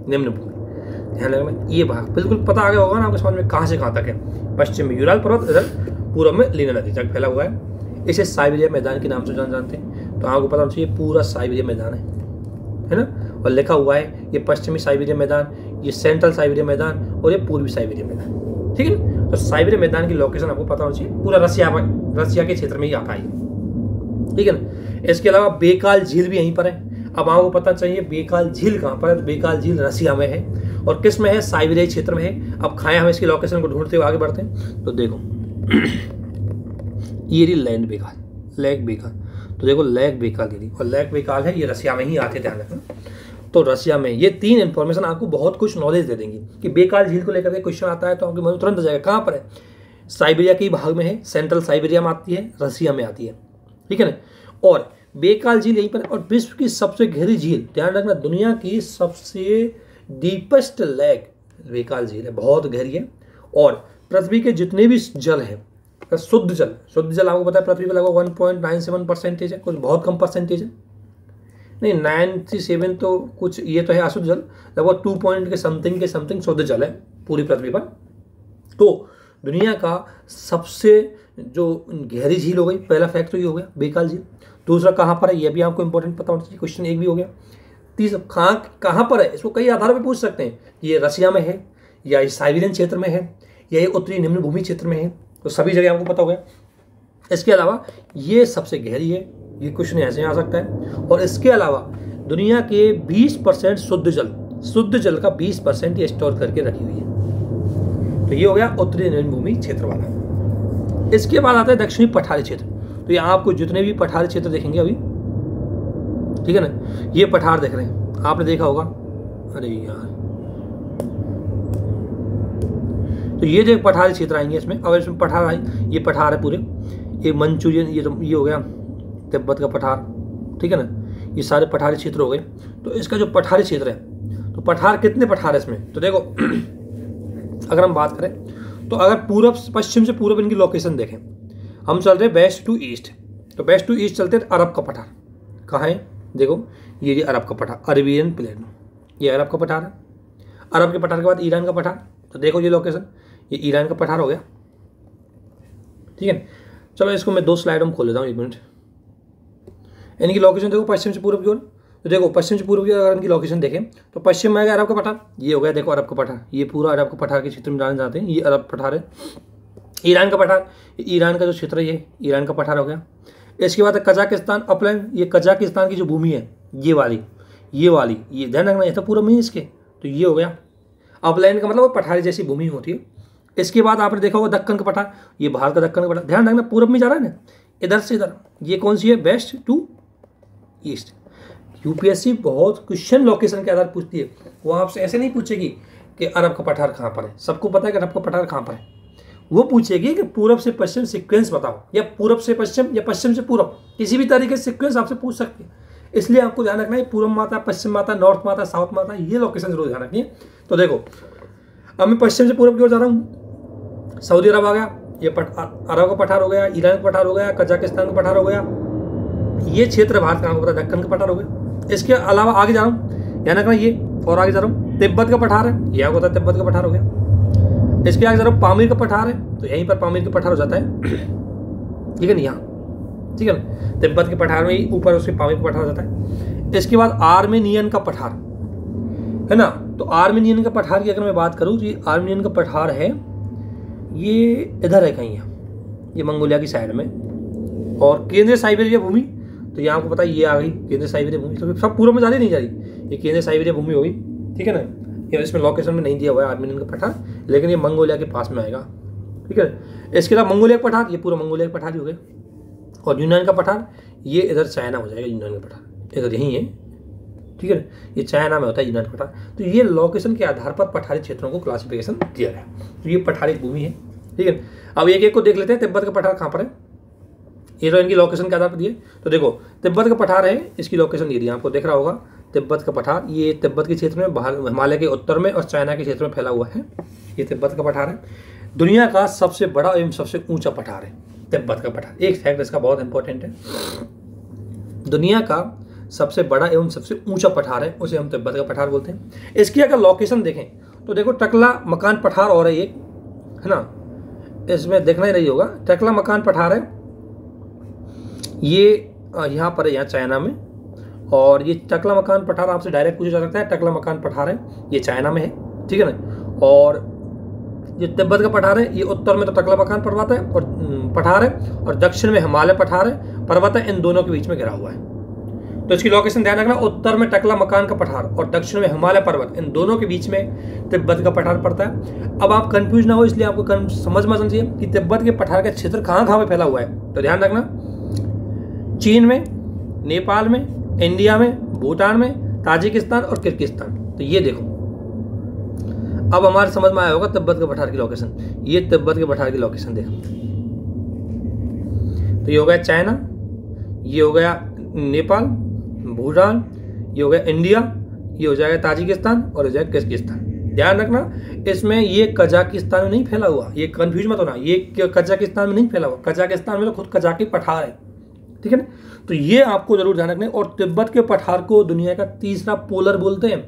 निम्न भूमि, ध्यान रखना। ये भाग बिल्कुल पता आ गया होगा ना आपको समझ में, कहाँ से कहाँ तक है। पश्चिम में यूराल पर्वत, इधर पूर्व में लीना नदी तक फैला हुआ है। इसे साइबेरिया मैदान के नाम से जानते हैं। तो आपको पता होना चाहिए पूरा साइबेरिया मैदान है ना। और लिखा हुआ है ये पश्चिमी साइबेरिया मैदान, ये सेंट्रल साइबेरिया मैदान, और ये पूर्वी साइबेरिया मैदान, ठीक है ना। तो साइबेरिया मैदान की लोकेशन आपको पता होना चाहिए, पूरा रसिया के क्षेत्र में ही आता है, ठीक है ना। इसके अलावा बेकाल झील भी यहीं पर है। अब आपको पता चाहिए बेकाल झील कहाँ पर है, तो बेकाल झील रसिया में है, और किस में है, साइबेरिया क्षेत्र में है। अब खाएं हम इसकी लोकेशन को ढूंढते हुए आगे बढ़ते हैं। तो देखो ये रही लैंड बेकाल, लेक बेकाल। तो देखो लेक बेकाल ये रही, और लेक बेकाल है, ये रसिया में ही आते, ध्यान रखना। तो रसिया में ये 3 इंफॉर्मेशन आपको बहुत कुछ नॉलेज दे देंगी कि बेकाल झील को लेकर के क्वेश्चन आता है तो आपके मन में तुरंत आ जाएगा कहाँ पर है, साइबेरिया के भाग में है, सेंट्रल साइबेरिया में आती है, रसिया में आती है, ठीक है ना। और बेकाल झील यहीं पर, और विश्व की सबसे गहरी झील, ध्यान रखना, दुनिया की सबसे डीपेस्ट लेक बेकाल झील है, बहुत गहरी है। और पृथ्वी के जितने भी जल है, शुद्ध जल आपको पता है पृथ्वी पर लगभग 1.97% है, कुछ बहुत कम परसेंटेज है, नहीं 97 तो कुछ, ये तो है अशुद्ध जल, लगभग 2 पॉइंट के समथिंग शुद्ध जल है पूरी पृथ्वी पर। तो दुनिया का सबसे जो गहरी झील हो गई, पहला फैक्ट तो ये हो गया बेकाल झील। दूसरा कहाँ पर है, ये भी आपको इंपॉर्टेंट पता होना चाहिए, क्वेश्चन एक भी हो गया। तीसरा कहाँ पर है, इसको कई आधार पर पूछ सकते हैं, ये रसिया में है, या ये साइबेरियन क्षेत्र में है, या ये उत्तरी निम्न भूमि क्षेत्र में है, तो सभी जगह आपको पता हो गया। इसके अलावा ये सबसे गहरी है, ये क्वेश्चन ऐसे आ सकता है। और इसके अलावा दुनिया के 20% शुद्ध जल का 20% ये स्टोर करके रखी हुई है। तो ये हो गया उत्तरी निम्न भूमि क्षेत्र वाला। इसके बाद आता है दक्षिणी पठारी क्षेत्र। तो यहाँ आपको जितने भी पठारी क्षेत्र देखेंगे अभी, ठीक है ना, ये पठार देख रहे हैं, आपने देखा होगा, अरे यार तो ये जो पठारी क्षेत्र आएंगे इसमें, अगर इसमें पठार आए, ये पठार है पूरे, ये मंचूरियन, ये हो गया तिब्बत का पठार, ठीक है ना, ये सारे पठारी क्षेत्र हो गए। तो इसका जो पठारी क्षेत्र है, तो पठार कितने पठार है इसमें, तो देखो अगर हम बात करें तो अगर पूर्व पश्चिम से पूर्व इनकी लोकेशन देखें, हम चल रहे वेस्ट टू ईस्ट, तो वेस्ट टू ईस्ट चलते हैं अरब का पठार कहाँ है, देखो ये अरब का पठार, अरेबियन प्लेन, ये अरब का पठार है। अरब के पठार के बाद ईरान का पठार, तो देखो ये लोकेशन, ये ईरान का पठार हो गया, ठीक है। चलो इसको मैं 2 स्लाइड में खोल लेता हूँ, 1 मिनट। इनकी लोकेशन देखो पश्चिम से पूर्व की ओर, तो देखो पश्चिम से पूर्व की अगर इनकी लोकेशन देखें तो पश्चिम में आएगा अरब का पठार, ये हो गया देखो अरब का पठार, ये पूरा अरब का पठार के क्षेत्र में जाने जाते हैं, ये अरब पठार है। ईरान का पठार, ईरान का जो क्षेत्र है ये ईरान का पठार हो गया। इसके बाद कजाकिस्तान अपलैंड, ये कजाकिस्तान की जो भूमि है ये वाली, ये ध्यान रखना, ये तो पूरा में इसके, तो ये हो गया अपलैंड का मतलब वो पठारी जैसी भूमि होती है। इसके बाद आपने देखा होगा दक्कन का पठार, ये भारत का दक्कन का पठार, ध्यान रखना पूर्व में जा रहा है ना, इधर से इधर, ये कौन सी है, वेस्ट टू ईस्ट। यूपीएससी बहुत क्वेश्चन लोकेशन के आधार पूछती है, वो आपसे ऐसे नहीं पूछेगी कि अरब का पठार कहाँ पर है, सबको पता है कि अरब का पठार कहाँ पर है, वो पूछेगी कि पूरब से पश्चिम सीक्वेंस बताओ, या पूरब से पश्चिम या पश्चिम से पूरब, किसी भी तरीके से सीक्वेंस आपसे पूछ सकती है। इसलिए आपको ध्यान रखना है पूर्व माता, पश्चिम माता, नॉर्थ माता, साउथ माता, ये लोकेशन जरूर ध्यान रखिए। तो देखो अब मैं पश्चिम से पूर्व की ओर जा रहा हूँ, सऊदी अरब आ गया, ये अरब का पठार हो गया, ईरान का पठार हो गया, कजाकिस्तान का पठार हो गया, ये क्षेत्र भारत का पता दक्कन का पठार हो गया। इसके अलावा आगे जा रहा हूँ, ध्यान रखना ये, और आगे जा रहा हूँ तिब्बत का पठार है, यह होता है तिब्बत का पठार हो गया। इसके आगे जा रहा हूँ पामीर का पठार है, तो यहीं पर पामीर का पठार हो जाता है, ठीक है ना, यहाँ, ठीक है ना, तिब्बत के पठार में ही ऊपर उसके पामीर का पठार हो जाता है। इसके बाद आर्मेनियन का पठार है ना, तो आर्मेनियन का पठार की अगर मैं बात करूँ तो ये आर्मेनियन का पठार है, ये इधर है कहीं, ये मंगोलिया की साइड में, और केंद्रीय साइबेरिया भूमि, तो यहाँ आपको पता है ये आ गई केंद्रीय साइबेरिया भूमि, तो सब पूर्व में जा रही नहीं जा रही, ये केंद्रीय साइबेरिया भूमि होगी, ठीक है ना। ये इसमें लोकेशन में नहीं दिया हुआ है आर्मेनियन का पठार, लेकिन ये मंगोलिया के पास में आएगा, ठीक है। इसके अलावा मंगोलिया का पठार, ये पूरा मंगोलिया का पठार ही हो गया, और यूनान का पठार ये इधर चाइना हो जाएगा, यूनान का पठार इधर यहीं है, ठीक है, ये चाइना में होता है यूनान का पठार। तो ये लोकेशन के आधार पर पठारी क्षेत्रों को क्लासिफिकेशन दिया गया, तो ये पठारी भूमि है, ठीक है। अब एक एक को देख लेते हैं, तिब्बत का पठार कहाँ पर है, ये तो इनकी लोकेशन के आधार पर दिए। तो देखो तिब्बत का पठार है, इसकी लोकेशन दे दी आपको, देख रहा होगा तिब्बत का पठार, ये तिब्बत के क्षेत्र में, बाहर हिमालय के उत्तर में और चाइना के क्षेत्र में फैला हुआ है, ये तिब्बत का पठार है। दुनिया का सबसे बड़ा एवं सबसे ऊंचा पठार है तिब्बत का पठार, एक फैक्ट इसका बहुत इंपॉर्टेंट है, दुनिया का सबसे बड़ा एवं सबसे ऊंचा पठार है, उसे हम तिब्बत का पठार बोलते हैं। इसकी अगर लोकेशन देखें तो देखो टकला मकान पठार और है एक, है ना, इसमें देखना ही नहीं होगा, टकला मकान पठार है, ये यहाँ पर है, यहाँ चाइना में, और ये टकला मकान पठार आपसे डायरेक्ट पूछा जा सकता है, टकला मकान पठार है, ये चाइना में है, ठीक है ना। और जो तिब्बत का पठार है, ये उत्तर में तो टकला मकान पर्वत है और पठार है, और दक्षिण में हिमालय पठार है, पर्वत है, इन दोनों के बीच में घिरा हुआ है। तो इसकी लोकेशन ध्यान रखना, उत्तर में टकला मकान का पठार और दक्षिण में हिमालय पर्वत, इन दोनों के बीच में तिब्बत का पठार पड़ता है। अब आप कंफ्यूज ना हो, इसलिए आपको समझ में समझिए कि तिब्बत के पठार का क्षेत्र कहाँ कहाँ पे फैला हुआ है। तो ध्यान रखना, चीन में, नेपाल में, इंडिया में, भूटान में, ताजिकिस्तान और किर्गिस्तान। तो ये देखो अब हमारे समझ में आया होगा तिब्बत के पठार की लोकेशन, ये तिब्बत के पठार की लोकेशन देखो, तो ये हो गया चाइना, ये हो गया नेपाल, भूटान, ये हो गया इंडिया, ये हो जाएगा ताजिकिस्तान और हो जाएगा किर्गिस्तान। ध्यान रखना इसमें ये कजाकिस्तान में नहीं फैला हुआ, ये कंफ्यूज मत होना, ये कजाकिस्तान में नहीं फैला हुआ, कजाकिस्तान में तो खुद कजाकी पठार है, ठीक है ना। तो ये आपको जरूर ध्यान रखना। और तिब्बत के पठार को दुनिया का तीसरा पोलर बोलते हैं।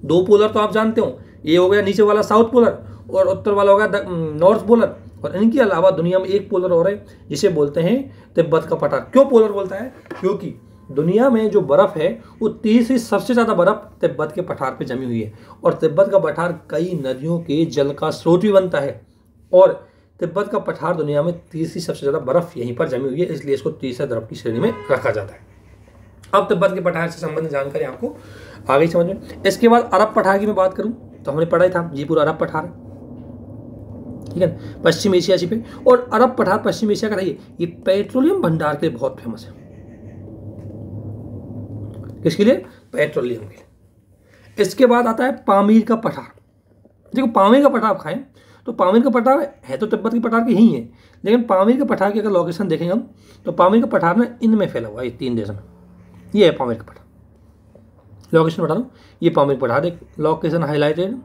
2 पोलर तो आप जानते हो, ये हो गया नीचे वाला साउथ पोलर और उत्तर वाला होगा नॉर्थ पोलर, और इनके अलावा दुनिया में एक पोलर और है जिसे बोलते हैं तिब्बत का पठार। क्यों पोलर बोलता है? क्योंकि दुनिया में जो बर्फ है वो तीसरी सबसे ज़्यादा बर्फ तिब्बत के पठार पे जमी हुई है, और तिब्बत का पठार कई नदियों के जल का स्रोत भी बनता है, और तिब्बत का पठार दुनिया में तीसरी सबसे ज़्यादा बर्फ यहीं पर जमी हुई है, इसलिए इसको तीसरे द्रव की श्रेणी में रखा जाता है। अब तिब्बत के पठार से संबंधित जानकारी आपको आ गई समझ में। इसके बाद अरब पठार की मैं बात करूं तो हमने पढ़ा ही था, ये पूरा अरब पठार, ठीक है, पश्चिम एशिया पे। और अरब पठार पश्चिम एशिया का रही, ये पेट्रोलियम भंडार के लिए बहुत फेमस है। किसके लिए? पेट्रोलियम के लिए। इसके बाद आता है पामीर का पठार। देखो पामीर का पठार खाएं तो पामीर का पठार है तो तिब्बत के पठार के ही है, लेकिन पामीर के पठार की अगर लोकेशन देखेंगे हम तो पामीर का पठार ना इनमें फैला हुआ है, ये 3 देशों में। ये है पामीर का पठार, लोकेशन बता रहा हूँ, ये पामीर का पठार एक लोकेशन हाईलाइटेड,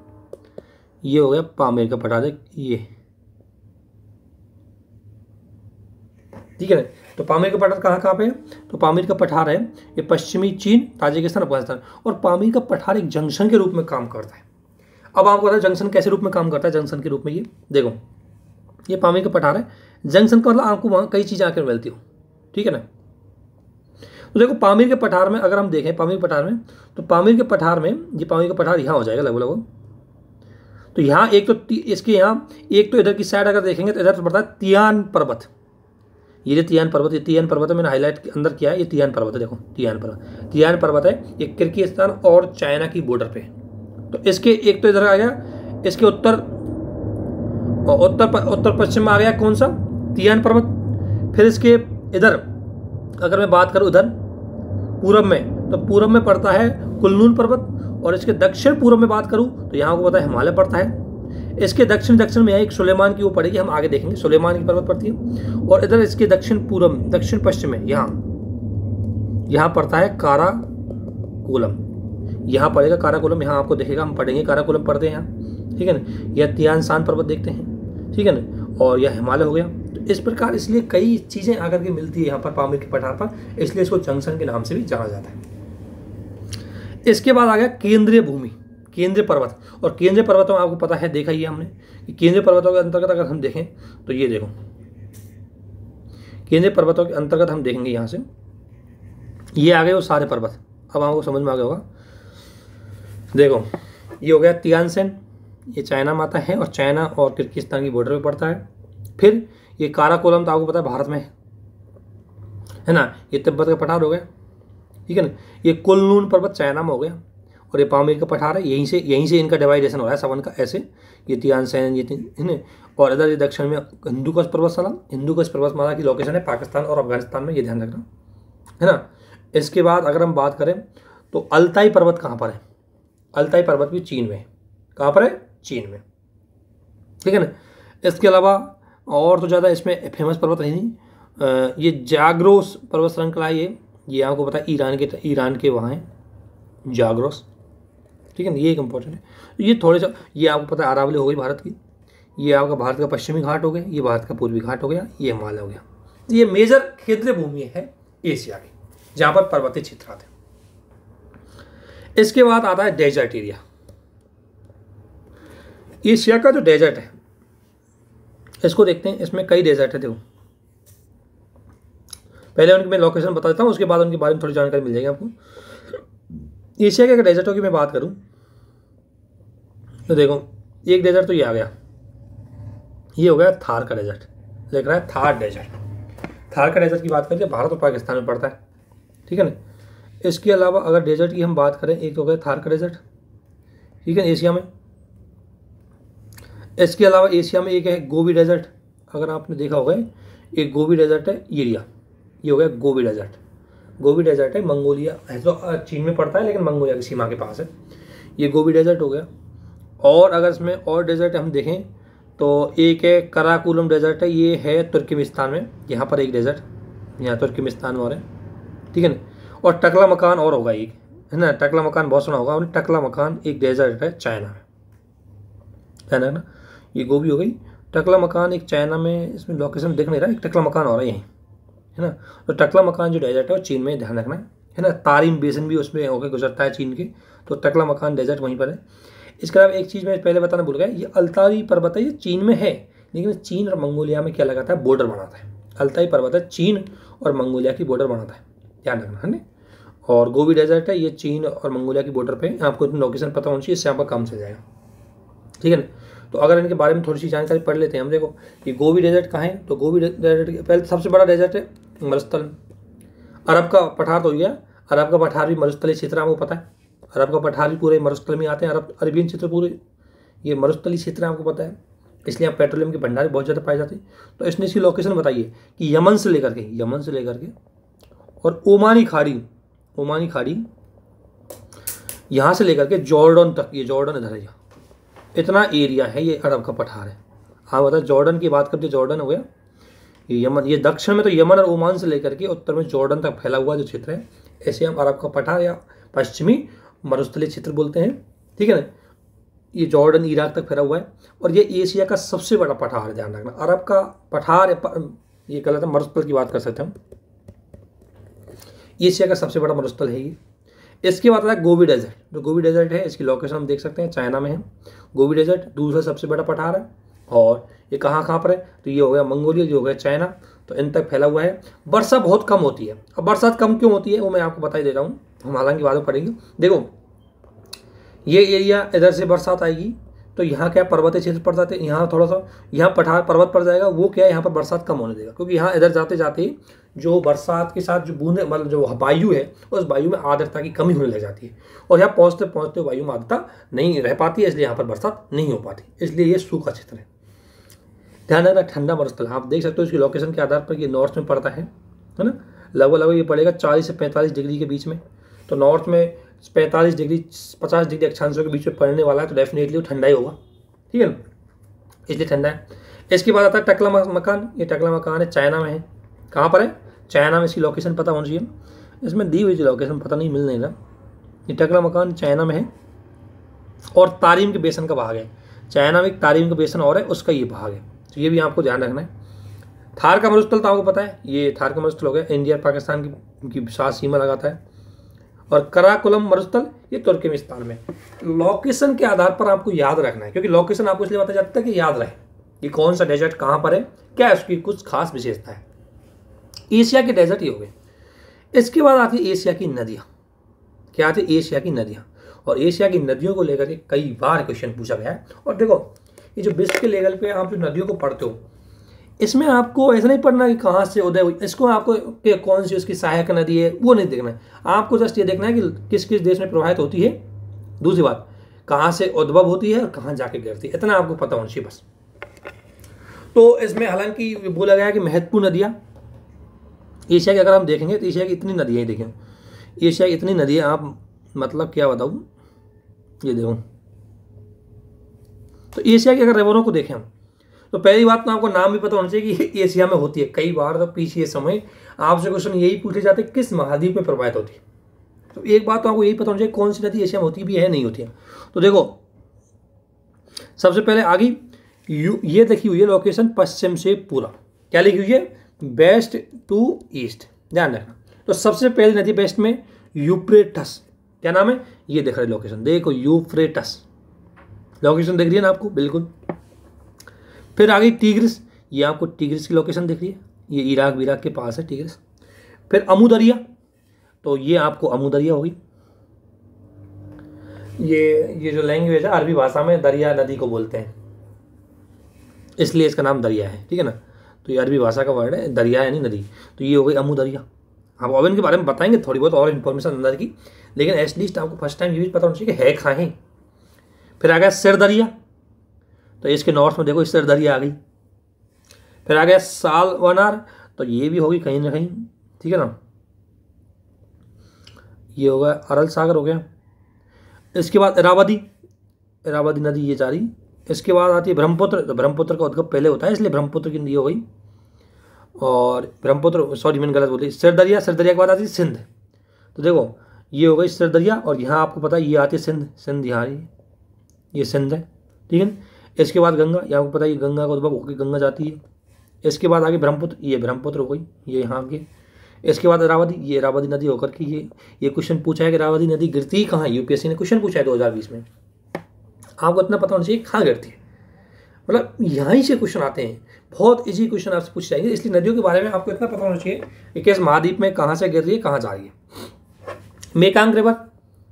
ये हो गया पामीर का पठार एक ये, ठीक है ना। तो पामीर का पठार कहाँ पे है, तो पामीर का पठार है ये पश्चिमी चीन, ताजिकिस्तान, अफगानिस्तान। और पामीर का पठार एक जंक्शन के रूप में काम करता है। अब आपको पता है जंक्शन कैसे रूप में काम करता है, जंक्शन के रूप में ये देखो, ये पामीर का पठार है, जंक्शन का मतलब आपको वहाँ कई चीज़ें आकर मिलती हो, ठीक है ना। तो देखो पामीर के पठार में अगर हम देखें पामीर के पठार में, तो पामीर के पठार में ये पामीर का पठार यहाँ हो जाएगा लगभग। तो यहाँ एक तो इसके यहाँ एक तो इधर की साइड अगर देखेंगे तो इधर तो पड़ता है तियान पर्वत, ये जो तियान पर्वत, ये तियान पर्वत है, मैंने हाईलाइट के अंदर किया है, ये तियान पर्वत है, देखो तियान पर्वत है, ये किर्गिस्तान और चाइना की बॉर्डर पे। तो इसके एक तो इधर आ गया, इसके उत्तर पश्चिम में आ गया कौन सा, तियान पर्वत। फिर इसके इधर अगर मैं बात करूँ इधर पूरब में, तो पूरब में पड़ता है कुल्लून पर्वत, और इसके दक्षिण पूर्व में बात करूँ तो यहाँ को पता है हिमालय पड़ता है। इसके दक्षिण में एक सुलेमान की वो पड़ेगी, हम आगे देखेंगे, सुलेमान की पर्वत पड़ती है। और इधर इसके दक्षिण पश्चिम में यहाँ पड़ता है काराकोलम, यहाँ पड़ेगा काराकोलम, यहाँ आपको देखेगा, हम पढ़ेंगे काराकोलम पढ़ते हैं यहाँ, ठीक है ना। यह तियान शान पर्वत देखते हैं, ठीक है ना, और यह हिमालय हो गया। तो इस प्रकार इसलिए कई चीज़ें आकर के मिलती है यहाँ पर पामीर के पठार पर, इसलिए इसको जंक्शन के नाम से भी जाना जाता है। इसके बाद आ गया केंद्रीय भूमि, केंद्रीय पर्वत। और केंद्रीय पर्वतों में आपको पता है, देखा ही है हमने कि केंद्रीय पर्वतों के अंतर्गत अगर हम देखें तो ये देखो, केंद्रीय पर्वतों के अंतर्गत हम देखेंगे यहाँ से, ये आ गए वो सारे पर्वत। अब आपको समझ में आ गया होगा, देखो ये हो गया तियानसेन, ये चाइना में आता है और चाइना और किर्गिस्तान की बॉर्डर पे पड़ता है। फिर ये काराकोलम तो आपको पता है भारत में है ना, ये तिब्बत का पठार हो गया, ठीक है ना। ये कुल्लून पर्वत चाइना में हो गया, और ये पामीर का पठार है, यहीं से इनका डिवाइडेशन हो रहा है सबन का ऐसे, ये तियानसेन ये है ना। और इधर ये दक्षिण में हिंदुकुश पर्वतमाला की लोकेशन है पाकिस्तान और अफगानिस्तान में, ये ध्यान रखना है ना। इसके बाद अगर हम बात करें तो अल्ताई पर्वत कहाँ पर है, अल्ताई पर्वत भी चीन में, कहाँ पर है, चीन में, ठीक है ना। इसके अलावा और तो ज़्यादा इसमें फेमस पर्वत है नहीं, ये जाग्रोस पर्वत श्रृंखला, ये आपको पता है ईरान के वहाँ है जाग्रोस, ठीक है ना, ये एक इम्पोर्टेंट है। ये थोड़े सा, ये आपको पता है अरावली हो गई भारत की, ये आपका भारत का पश्चिमी घाट हो गया, ये भारत का पूर्वी घाट हो गया, ये हिमालय हो गया। ये मेजर क्षेत्रीय भूमि है एशिया की, जहाँ पर पर्वतीय क्षेत्र आते हैं। इसके बाद आता है डेजर्ट एरिया। एशिया का जो डेजर्ट है इसको देखते हैं, इसमें कई डेजर्ट है। देखो पहले उनकी मैं लोकेशन बता देता हूँ, उसके बाद उनके बारे में थोड़ी जानकारी मिल जाएगी आपको। एशिया के अगर डेजर्टों की मैं बात करूँ तो देखो, एक डेजर्ट तो ये आ गया, ये हो गया थार का डेजर्ट, लिख रहा है थार डेजर्ट। थार का डेजर्ट की बात करें तो भारत और पाकिस्तान में पड़ता है, ठीक है ना। इसके अलावा अगर डेजर्ट की हम बात करें, एक तो हो गया थार का डेजर्ट, ठीक है, एशिया में। इसके अलावा एशिया में एक है गोबी डेजर्ट, अगर आपने देखा होगा, एक गोबी डेजर्ट है एरिया, ये हो गया गोबी डेजर्ट। गोबी डेजर्ट है मंगोलिया, है तो चीन में पड़ता है लेकिन मंगोलिया की सीमा के पास है, ये गोबी डेजर्ट हो गया। और अगर इसमें और डेजर्ट हम देखें तो एक है कराकोलम डेजर्ट है, ये है तुर्कमेनिस्तान में, यहाँ पर एक डेजर्ट, यहाँ तुर्कमेनिस्तान में और है, ठीक है ना। और टकला मकान और होगा एक, है ना, टकला मकान बहुत सुना होगा आपने, टकला मकान एक डेजर्ट है चाइना में, है ना। ये गोभी हो गई, टकला मकान एक चाइना में, इसमें लोकेशन दिख नहीं रहा, एक टकला मकान हो रहा है यहीं, है ना। तो टकला मकान जो डेजर्ट है वो चीन में, ध्यान रखना है ना। तारिम बेसिन भी उसमें होकर गुजरता है चीन के, तो टकला मकान डेजर्ट वहीं पर है। इसके अलावा एक चीज़ मैं पहले बताना भूल गया, ये अल्ताई पर्वत है, ये चीन में है, लेकिन चीन और मंगोलिया में क्या लगाता है, बॉर्डर बनाता है। अल्ताई पर्वत है, चीन और मंगोलिया की बॉर्डर बनाता है, ध्यान रखना है ना। और गोबी डेजर्ट है, ये चीन और मंगोलिया की बॉर्डर पे, आपको लोकेशन पता होनी चाहिए, इससे आपका काम चल जाएगा, ठीक है ना। तो अगर इनके बारे में थोड़ी सी जानकारी पढ़ लेते हैं हम। देखो ये गोबी डेजर्ट कहाँ है, तो गोबी डेजर्ट पहले सबसे बड़ा डेजर्ट है मरुस्थल। अरब का पठार तो हो गया, अरब का पठार भी मरुस्थलीय क्षेत्र आपको पता है, अरब का पठार भी पूरे मरुस्थल में आते हैं, अरबियन क्षेत्र पूरे ये मरुस्थलीय क्षेत्र आपको पता है, इसलिए यहाँ पेट्रोलियम के भंडार बहुत ज़्यादा पाए जाते हैं। तो इसने इसकी लोकेशन बताइए कि यमन से लेकर के और ओमानी खाड़ी यहाँ से लेकर के जॉर्डन तक, ये जॉर्डन इधर है, इतना एरिया है, ये अरब का पठार है, हाँ बता, जॉर्डन की बात करते, जॉर्डन हो गया, ये यमन, ये दक्षिण में तो यमन और ओमान से लेकर के उत्तर में जॉर्डन तक फैला हुआ जो क्षेत्र है, ऐसे हम अरब का पठार या पश्चिमी मरुस्थलीय क्षेत्र बोलते हैं, ठीक है ना। ये जॉर्डन इराक तक फैला हुआ है और ये एशिया का सबसे बड़ा पठार है, ध्यान रखना। अरब का पठार, ये गलत है, मरुस्थल की बात कर सकते हैं हम, एशिया का सबसे बड़ा मरुस्थल है ये। इसके बाद आता है गोबी डेजर्ट। जो गोबी डेजर्ट है, इसकी लोकेशन हम देख सकते हैं, चाइना में है। गोबी डेजर्ट दूसरा सबसे बड़ा पठार है और ये कहाँ कहाँ पर है, तो ये हो गया मंगोलिया, ये हो गया चाइना, तो इन तक फैला हुआ है। वर्षा बहुत कम होती है। अब बरसात कम क्यों होती है वो मैं आपको बता ही दे रहा हूँ, हम हालांकि बाद में पढ़ेंगे। देखो ये एरिया, इधर से बरसात आएगी तो यहाँ क्या पर्वतीय क्षेत्र पड़ जाते हैं, यहाँ थोड़ा सा यहाँ पठार पर्वत पड़ जाएगा, वो क्या है यहाँ पर बरसात कम होने देगा, क्योंकि यहाँ इधर जाते जाते जो बरसात के साथ जो बूंदे, मतलब जो वायु है, उस वायु में आर्द्रता की कमी होने लग जाती है और यहाँ पहुँचते पहुँचते वायु में आर्द्रता नहीं रह पाती है, इसलिए यहाँ पर बरसात नहीं हो पाती, इसलिए ये सूखा क्षेत्र है। ध्यान रखना, ठंडा मरुस्थल आप देख सकते हो इसकी लोकेशन के आधार पर, ये नॉर्थ में पड़ता है ना, लगभग ये पड़ेगा 40 से 45 डिग्री के बीच में। तो नॉर्थ में 45 डिग्री 50 डिग्री अक्षांशों के बीच में पड़ने वाला है, तो डेफिनेटली वो ठंडा ही होगा, ठीक है ना, इसलिए ठंडा है। इसके बाद आता है टकला मकान। ये टकला मकान है, चाइना में है। कहाँ पर है, चाइना में। इसकी लोकेशन पता होनी चाहिए, इसमें दी हुई लोकेशन पता नहीं, मिल नहीं रहा। ये टकला मकान चाइना में है और तारीम के बेसन का भाग है। चाइना में एक तारीम का बेसन और है, उसका ये भाग है, तो ये भी आपको ध्यान रखना है। थार का मरुस्थल तो आपको पता है, ये थार का मरुस्थल हो गया, इंडिया और पाकिस्तान की साथ सीमा लगाता है। और कराकोलम मरुस्थल ये तुर्कमेनिस्तान में। लोकेशन के आधार पर आपको याद रखना है, क्योंकि लोकेशन आपको इसलिए बताया जाता है कि याद रहे कि कौन सा डेजर्ट कहाँ पर है, क्या है उसकी कुछ खास विशेषता है। एशिया के डेजर्ट ये हो गए। इसके बाद आती है एशिया की नदियाँ। क्या आती है, एशिया की नदियाँ। और एशिया की नदियों को लेकर के कई बार क्वेश्चन पूछा गया है। और देखो ये जो विश्व के लेवल पे आप जो नदियों को पढ़ते हो, इसमें आपको ऐसा नहीं पढ़ना कि कहाँ से उदय हुई, इसको आपको कि कौन सी उसकी सहायक नदी है वो नहीं देखना है, आपको जस्ट ये देखना है कि किस किस देश में प्रवाहित होती है। दूसरी बात, कहाँ से उद्भव होती है और कहाँ जाके गिरती है, इतना आपको पता होना चाहिए बस। तो इसमें हालांकि बोला गया कि महत्वपूर्ण नदियाँ एशिया की अगर हम देखेंगे तो एशिया की इतनी नदियाँ ही देखें, एशिया की इतनी नदियाँ, आप मतलब क्या बताऊँ, ये देखो। तो एशिया की अगर रिवरों को देखें हम, तो पहली बात तो आपको नाम भी पता होना चाहिए कि ये एशिया में होती है। कई बार तो पीछे समय आपसे क्वेश्चन यही पूछे जाते हैं किस महाद्वीप में प्रवाहित होती है, तो एक बात तो आपको यही पता होना चाहिए कौन सी नदी एशिया में होती भी है नहीं होती है। तो देखो सबसे पहले आगे ये लिखी हुई है लोकेशन पश्चिम से पूरा, क्या लिखी हुई है, वेस्ट टू ईस्ट, ध्यान रखना। तो सबसे पहली नदी वेस्ट में यूफ्रेटस, क्या नाम है, ये देख रहे लोकेशन, देखो यूफ्रेटस, लोकेशन दिख रही है ना आपको, बिल्कुल। फिर आगे टिग्रिस, ये आपको टिग्रिस की लोकेशन दिख रही है, ये इराक के पास है टिग्रिस। फिर अमू दरिया, तो ये आपको अमू दरिया होगी। ये जो लैंग्वेज है अरबी भाषा में दरिया नदी को बोलते हैं, इसलिए इसका नाम दरिया है, ठीक है ना। तो ये अरबी भाषा का वर्ड है, दरिया यानी नदी। तो ये हो गई अमू दरिया। हम अब इनके बारे में बताएंगे थोड़ी बहुत और इन्फॉर्मेशन अंदर की, लेकिन एटलीस्ट आपको फर्स्ट टाइम ये भी पता होना चाहिए कि है कहाँ है। फिर आ गया सिर दरिया, तो इसके नॉर्थ में देखो सिर दरिया आ गई। फिर आ गया सालवनार, तो ये भी होगी कहीं ना कहीं, ठीक है ना। ये हो गया अरल सागर हो गया। इसके बाद इरावदी नदी ये जा रही। इसके बाद आती है ब्रह्मपुत्र, तो ब्रह्मपुत्र का उद्गम पहले होता है इसलिए ब्रह्मपुत्र की नदी हो गई। और ब्रह्मपुत्र, सॉरी मैंने गलत बोली, सिर दरिया के बाद आती है सिंध। तो देखो ये हो गई सिर दरिया, और यहाँ आपको पता है ये आती है सिंध यहाँ रही, ये सिंध है, ठीक है। इसके बाद गंगा, ये आपको पता है गंगा का उद्भव होकर गंगा जाती है। इसके बाद आगे ब्रह्मपुत्र, ये ब्रह्मपुत्र हो गई, ये यहाँ के। इसके बाद इरावदी, ये इरावदी नदी होकर के ये क्वेश्चन पूछा है कि इरावदी नदी गिरती कहाँ है, यूपीएससी ने क्वेश्चन पूछा है 2020 में। आपको इतना पता होना चाहिए कहाँ गिरती है, मतलब यहीं से क्वेश्चन आते हैं, बहुत इजी क्वेश्चन आपसे पूछ जाएंगे। इसलिए नदियों के बारे में आपको इतना पता होना चाहिए कि किस महाद्वीप में कहाँ से गिर रही है, कहाँ जा रही है। मेकांग रिवर,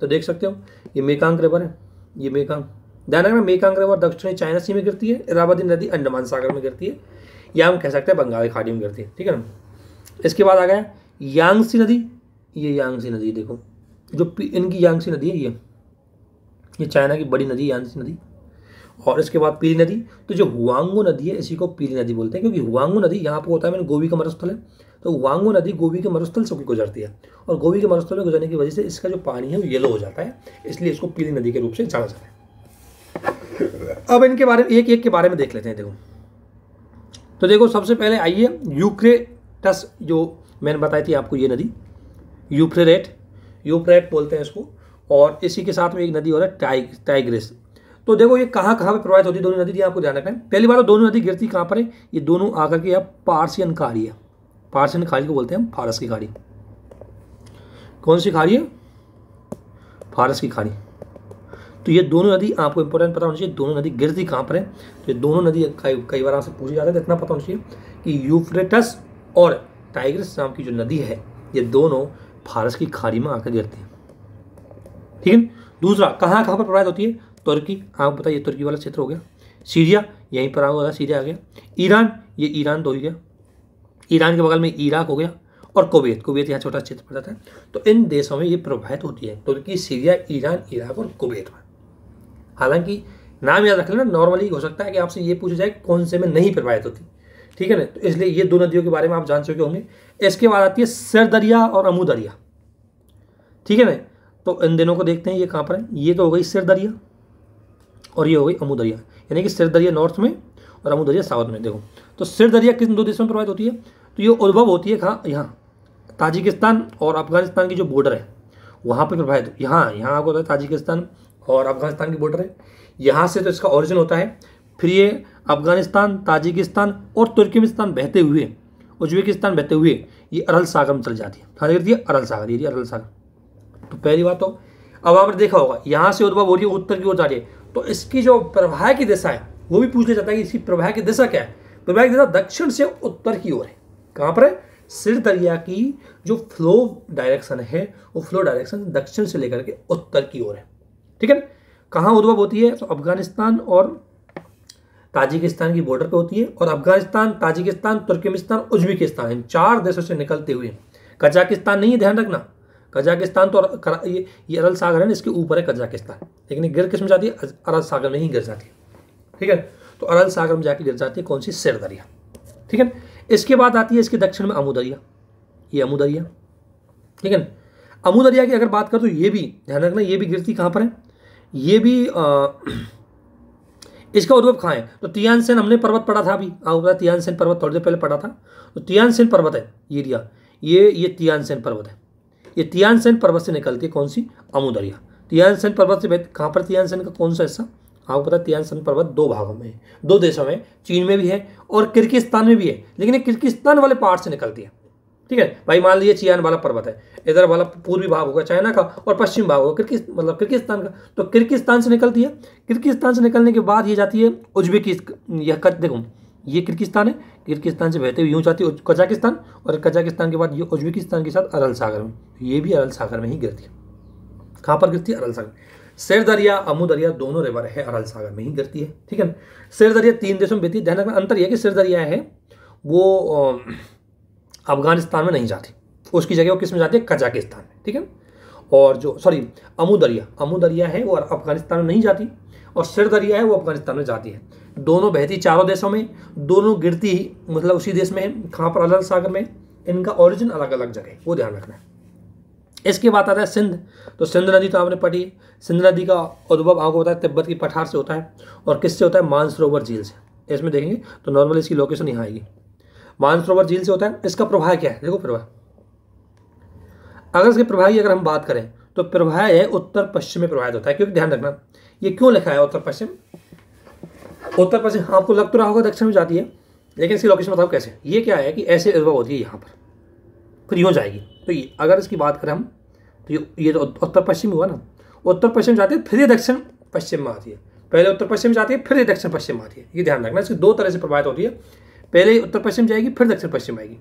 तो देख सकते हो ये मेकांग रिवर है, ये मेकांग, ध्यान रखना मेकांग रिवर दक्षिणी चाइना सी में गिरती है, इरावदी नदी अंडमान सागर में गिरती है, या हम कह सकते हैं बंगाल की खाड़ी में गिरती है, ठीक है ना। इसके बाद आ गया यांगसी नदी, ये यांगसी नदी देखो, जो इनकी यांगसी नदी है, ये चाइना की बड़ी नदी यांगसी नदी। और इसके बाद पीली नदी, तो जो हुआंगो नदी है इसी को पीली नदी बोलते हैं, क्योंकि हुआंगो नदी यहाँ पर होता है मैंने गोबी का मरुस्थल है, तो हुआंगो नदी गोबी के मरुस्थल से गुजरती है, और गोबी के मरुस्थल में गुजरने की वजह से इसका जो पानी है वो येलो हो जाता है, इसलिए इसको पीली नदी के रूप से जाना जाता है। अब इनके बारे में एक एक के बारे में देख लेते हैं। देखो तो देखो सबसे पहले आइए यूफ्रेटस, जो मैंने बताई थी आपको ये नदी यूफ्रेट बोलते हैं इसको, और इसी के साथ में एक नदी और है टाइग्रिस। तो देखो ये कहाँ कहाँ पे प्रवाहित होती है दोनों नदी, ये आपको ध्यान रखना है। पहली बार तो दोनों नदी गिरती कहाँ पर है, ये दोनों आकर के यहाँ पार्सियन खाड़ी है। पार्सियन खाड़ी को बोलते हैं हम फारस की खाड़ी। कौन सी खाड़ी है? फारस की खाड़ी। तो ये दोनों नदी आपको इंपॉर्टेंट पता होना चाहिए, दोनों नदी गिरती कहाँ पर है। तो ये दोनों नदी कई बार आपसे पूछी जाती है, तो इतना पता होना चाहिए कि यूफ्रेटस और टाइग्रिस नाम की जो नदी है ये दोनों फारस की खाड़ी में आकर गिरती है। ठीक है। दूसरा कहाँ कहाँ पर प्रवाहित होती है? तुर्की, आप बताइए, तुर्की वाला क्षेत्र हो गया। सीरिया, यहीं पर होगा, सीरिया आ गया। ईरान, ये ईरान तो हो गया। ईरान के बगल में इराक हो गया। और कुवैत यहाँ छोटा क्षेत्र पड़ जाता है। तो इन देशों में ये प्रवाहित होती है, तुर्की, सीरिया, ईरान, इराक और कुवैत में। हालांकि नाम याद रख लेना, नॉर्मली हो सकता है कि आपसे ये पूछा जाए कौन से में नहीं प्रवाहित होती। ठीक है ना, तो इसलिए ये दो नदियों के बारे में आप जान चुके होंगे। इसके बाद आती है सिर दरिया और अमू दरिया। ठीक है ना, तो इन दिनों को देखते हैं ये कहाँ पर है। ये तो हो गई सिर दरिया और ये हो गई अमू दरिया, यानी कि सिर दरिया नॉर्थ में और अमू दरिया साउथ में। देखो तो सिर दरिया किन दो देशों में प्रवाहित होती है? तो ये उद्भव होती है कहाँ? यहाँ ताजिकिस्तान और अफगानिस्तान की जो बॉर्डर है वहाँ पर प्रवाहित। यहाँ आपको होता है ताजिकिस्तान और अफगानिस्तान की बॉर्डर है, यहाँ से तो इसका ओरिजिन होता है। फिर ये अफगानिस्तान, ताजिकिस्तान और तुर्कमेनिस्तान बहते हुए, उज्बेकिस्तान बहते हुए ये अरल सागर में चल जाती है। कहाँ गिरती है? अरल सागर। ये अरल सागर। तो पहली बात तो अब आपने देखा होगा यहाँ से उद्भव हो रही है, उत्तर की ओर जा रही है, तो इसकी जो प्रवाह की दिशा है वो भी पूछ लिया जाता है कि इसकी प्रवाह की दिशा क्या है। प्रवाह की दिशा दक्षिण से उत्तर की ओर है। कहाँ पर है? सिर दरिया की जो फ्लो डायरेक्शन है वो फ्लो डायरेक्शन दक्षिण से लेकर के उत्तर की ओर है। ठीक है। कहाँ उद्भव होती है? तो अफगानिस्तान और ताजिकिस्तान की बॉर्डर पे होती है, और अफगानिस्तान, ताजिकिस्तान, तुर्कमेनिस्तान, उज्बेकिस्तान, इन 4 देशों से निकलते हुए, कजाकिस्तान नहीं है, ध्यान रखना, कजाकिस्तान तो ये अरल सागर है ना, इसके ऊपर है कजाकिस्तान, लेकिन ये गिर किस में जाती है? अरल सागर में ही गिर जाती है। ठीक है। तो अरल सागर में जाके गिर जाती है कौन सी? सिर दरिया। ठीक है। इसके बाद आती है इसके दक्षिण में अमू दरिया, ये अमू दरिया। ठीक है। अमू दरिया की अगर बात करें तो ये भी ध्यान रखना, ये भी गिरती कहाँ पर है? ये भी इसका उद्भव कहाँ है? तो तियानसेन हमने पर्वत पढ़ा था, अभी आपको तियानसेन पर्वत थोड़ी देर पहले पढ़ा था। तो तियानसेन पर्वत है ये एरिया, ये तियानसेन पर्वत है। ये तियानसेन पर्वत से निकलती है कौन सी? अमू दरिया। तियानसेन पर्वत से कहाँ पर? तियानसेन का कौन सा हिस्सा आपको पता है? तियानसेन पर्वत 2 भागों में है, 2 देशों में, चीन में भी है और किर्गिस्तान में भी है, लेकिन ये किर्गिस्तान वाले पार्ट से निकलती है। ठीक है भाई, मान लीजिए चियान वाला पर्वत है, इधर वाला पूर्वी भाग होगा चाइना का और पश्चिम भाग होगा किर्गिस्तान का। तो किर्गिस्तान से निकलती है। किर्गिस्तान से निकलने के बाद ये जाती है उज्बेकिस्तान। यह देखो ये किर्गिस्तान है, किर्गिस्तान से बहते हुए यूँ जाती है कजाकिस्तान, और कजाकिस्तान के बाद ये उज्बेकिस्तान के साथ अरल सागर में, ये भी अरल सागर में ही गिरती है। कहाँ पर गिरती है? अरल सागर। सिर दरिया, अमू दरिया दोनों रिवर है अरल सागर में ही गिरती है। ठीक है। सिर दरिया 3 देशों में बहती है। ध्यान रखना, अंतर यह कि सिर दरिया है वो अफगानिस्तान में नहीं जाती, उसकी जगह वो किस में जाती है? कजाकिस्तान में। ठीक है। और जो अमू दरिया है वो अफगानिस्तान में नहीं जाती, और सिर दरिया है वो अफगानिस्तान में जाती है। दोनों बहती 4 देशों में, दोनों गिरती मतलब उसी देश में है। कहाँ पर? अरल सागर में। इनका ओरिजिन अलग अलग जगह, वो ध्यान रखना है। इसके बाद आता है सिंध। तो सिंध नदी तो आपने पढ़ी है। सिंध नदी का उद्भव आपको पता है तिब्बत की पठार से होता है, और किससे होता है? मानसरोवर झील से। इसमें देखेंगे तो नॉर्मली इसकी लोकेशन यहाँ आएगी, मानसरोवर झील से होता है। इसका प्रवाह क्या है? देखो प्रवाह, अगर इसके प्रवाह की अगर हम बात करें तो प्रवाह है उत्तर पश्चिम में प्रवाहित होता है। क्योंकि ध्यान रखना, ये क्यों लिखा है उत्तर पश्चिम? उत्तर पश्चिम आपको लग तो रहा होगा दक्षिण में जाती है, लेकिन इसकी लोकेशन बताओ कैसे। ये क्या है कि ऐसे उद्भव होती है यहाँ पर, फिर यूँ जाएगी। तो ये अगर इसकी बात करें हम तो ये तो उत्तर पश्चिम हुआ ना, उत्तर पश्चिम जाती है, फिर ये दक्षिण पश्चिम में आती है। पहले उत्तर पश्चिम जाती है, फिर ये दक्षिण पश्चिम में आती है। ये ध्यान रखना, इसकी 2 तरह से प्रभावित होती है। पहले उत्तर पश्चिम जाएगी, फिर दक्षिण पश्चिम आएगी।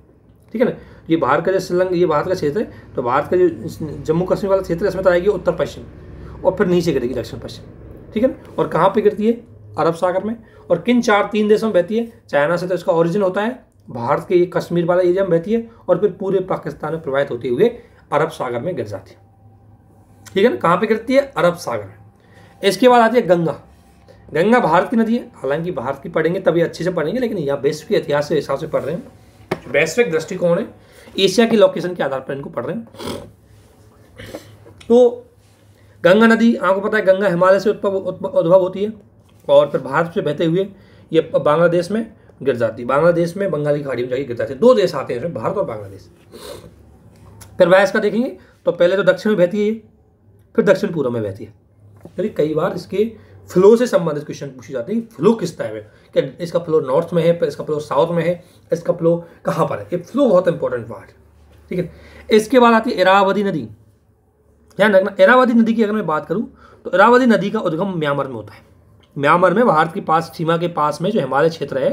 ठीक है ना। ये भारत का जो श्रीलंका, ये भारत का क्षेत्र है, तो भारत का जो जम्मू कश्मीर वाला क्षेत्र है इसमें तो आएगी उत्तर पश्चिम, और फिर नीचे गिरेगी दक्षिण पश्चिम। ठीक है ना। और कहाँ पे गिरती है? अरब सागर में। और किन 3 देशों में बहती है? चाइना से तो इसका ओरिजिन होता है, भारत के ये कश्मीर वाला एरिया में बहती है, और फिर पूरे पाकिस्तान में प्रवाहित होते हुए अरब सागर में गिर जाती है। ठीक है ना। कहाँ पे गिरती है? अरब सागर में। इसके बाद आती है गंगा। गंगा भारत की नदी है, हालांकि भारत की पढ़ेंगे तभी अच्छे से पढ़ेंगे, लेकिन यहाँ वैश्विक इतिहास के हिसाब से पढ़ रहे हैं, वैश्विक दृष्टिकोण है, एशिया की लोकेशन के आधार पर इनको पढ़ रहे हैं। तो गंगा नदी आपको पता है, गंगा हिमालय से उद्भव होती है, और फिर भारत से बहते हुए ये बांग्लादेश में गिर जाती है, बांग्लादेश में बंगाल की खाड़ी में जाके गिर जाती है। 2 देश आते हैं इसमें, भारत और बांग्लादेश। फिर वायस का देखेंगे तो पहले तो दक्षिण में बहती है ये, फिर दक्षिण पूर्व में बहती है। यानी कई बार इसके फ्लो से संबंधित क्वेश्चन पूछे जाते हैं, फ्लो किस टाइप है, क्या इसका फ्लो नॉर्थ में है, इसका फ्लो साउथ में है, इसका फ्लो कहाँ पर है। ये फ्लो बहुत इंपॉर्टेंट पार्ट है, ठीक है। इसके बाद आती है इरावदी नदी। ध्यान रखना, इरावदी नदी की अगर मैं बात करूँ तो इरावदी नदी का उद्गम म्यांमार में होता है। म्यांमार में भारत की पास सीमा के पास में जो हिमालय क्षेत्र है,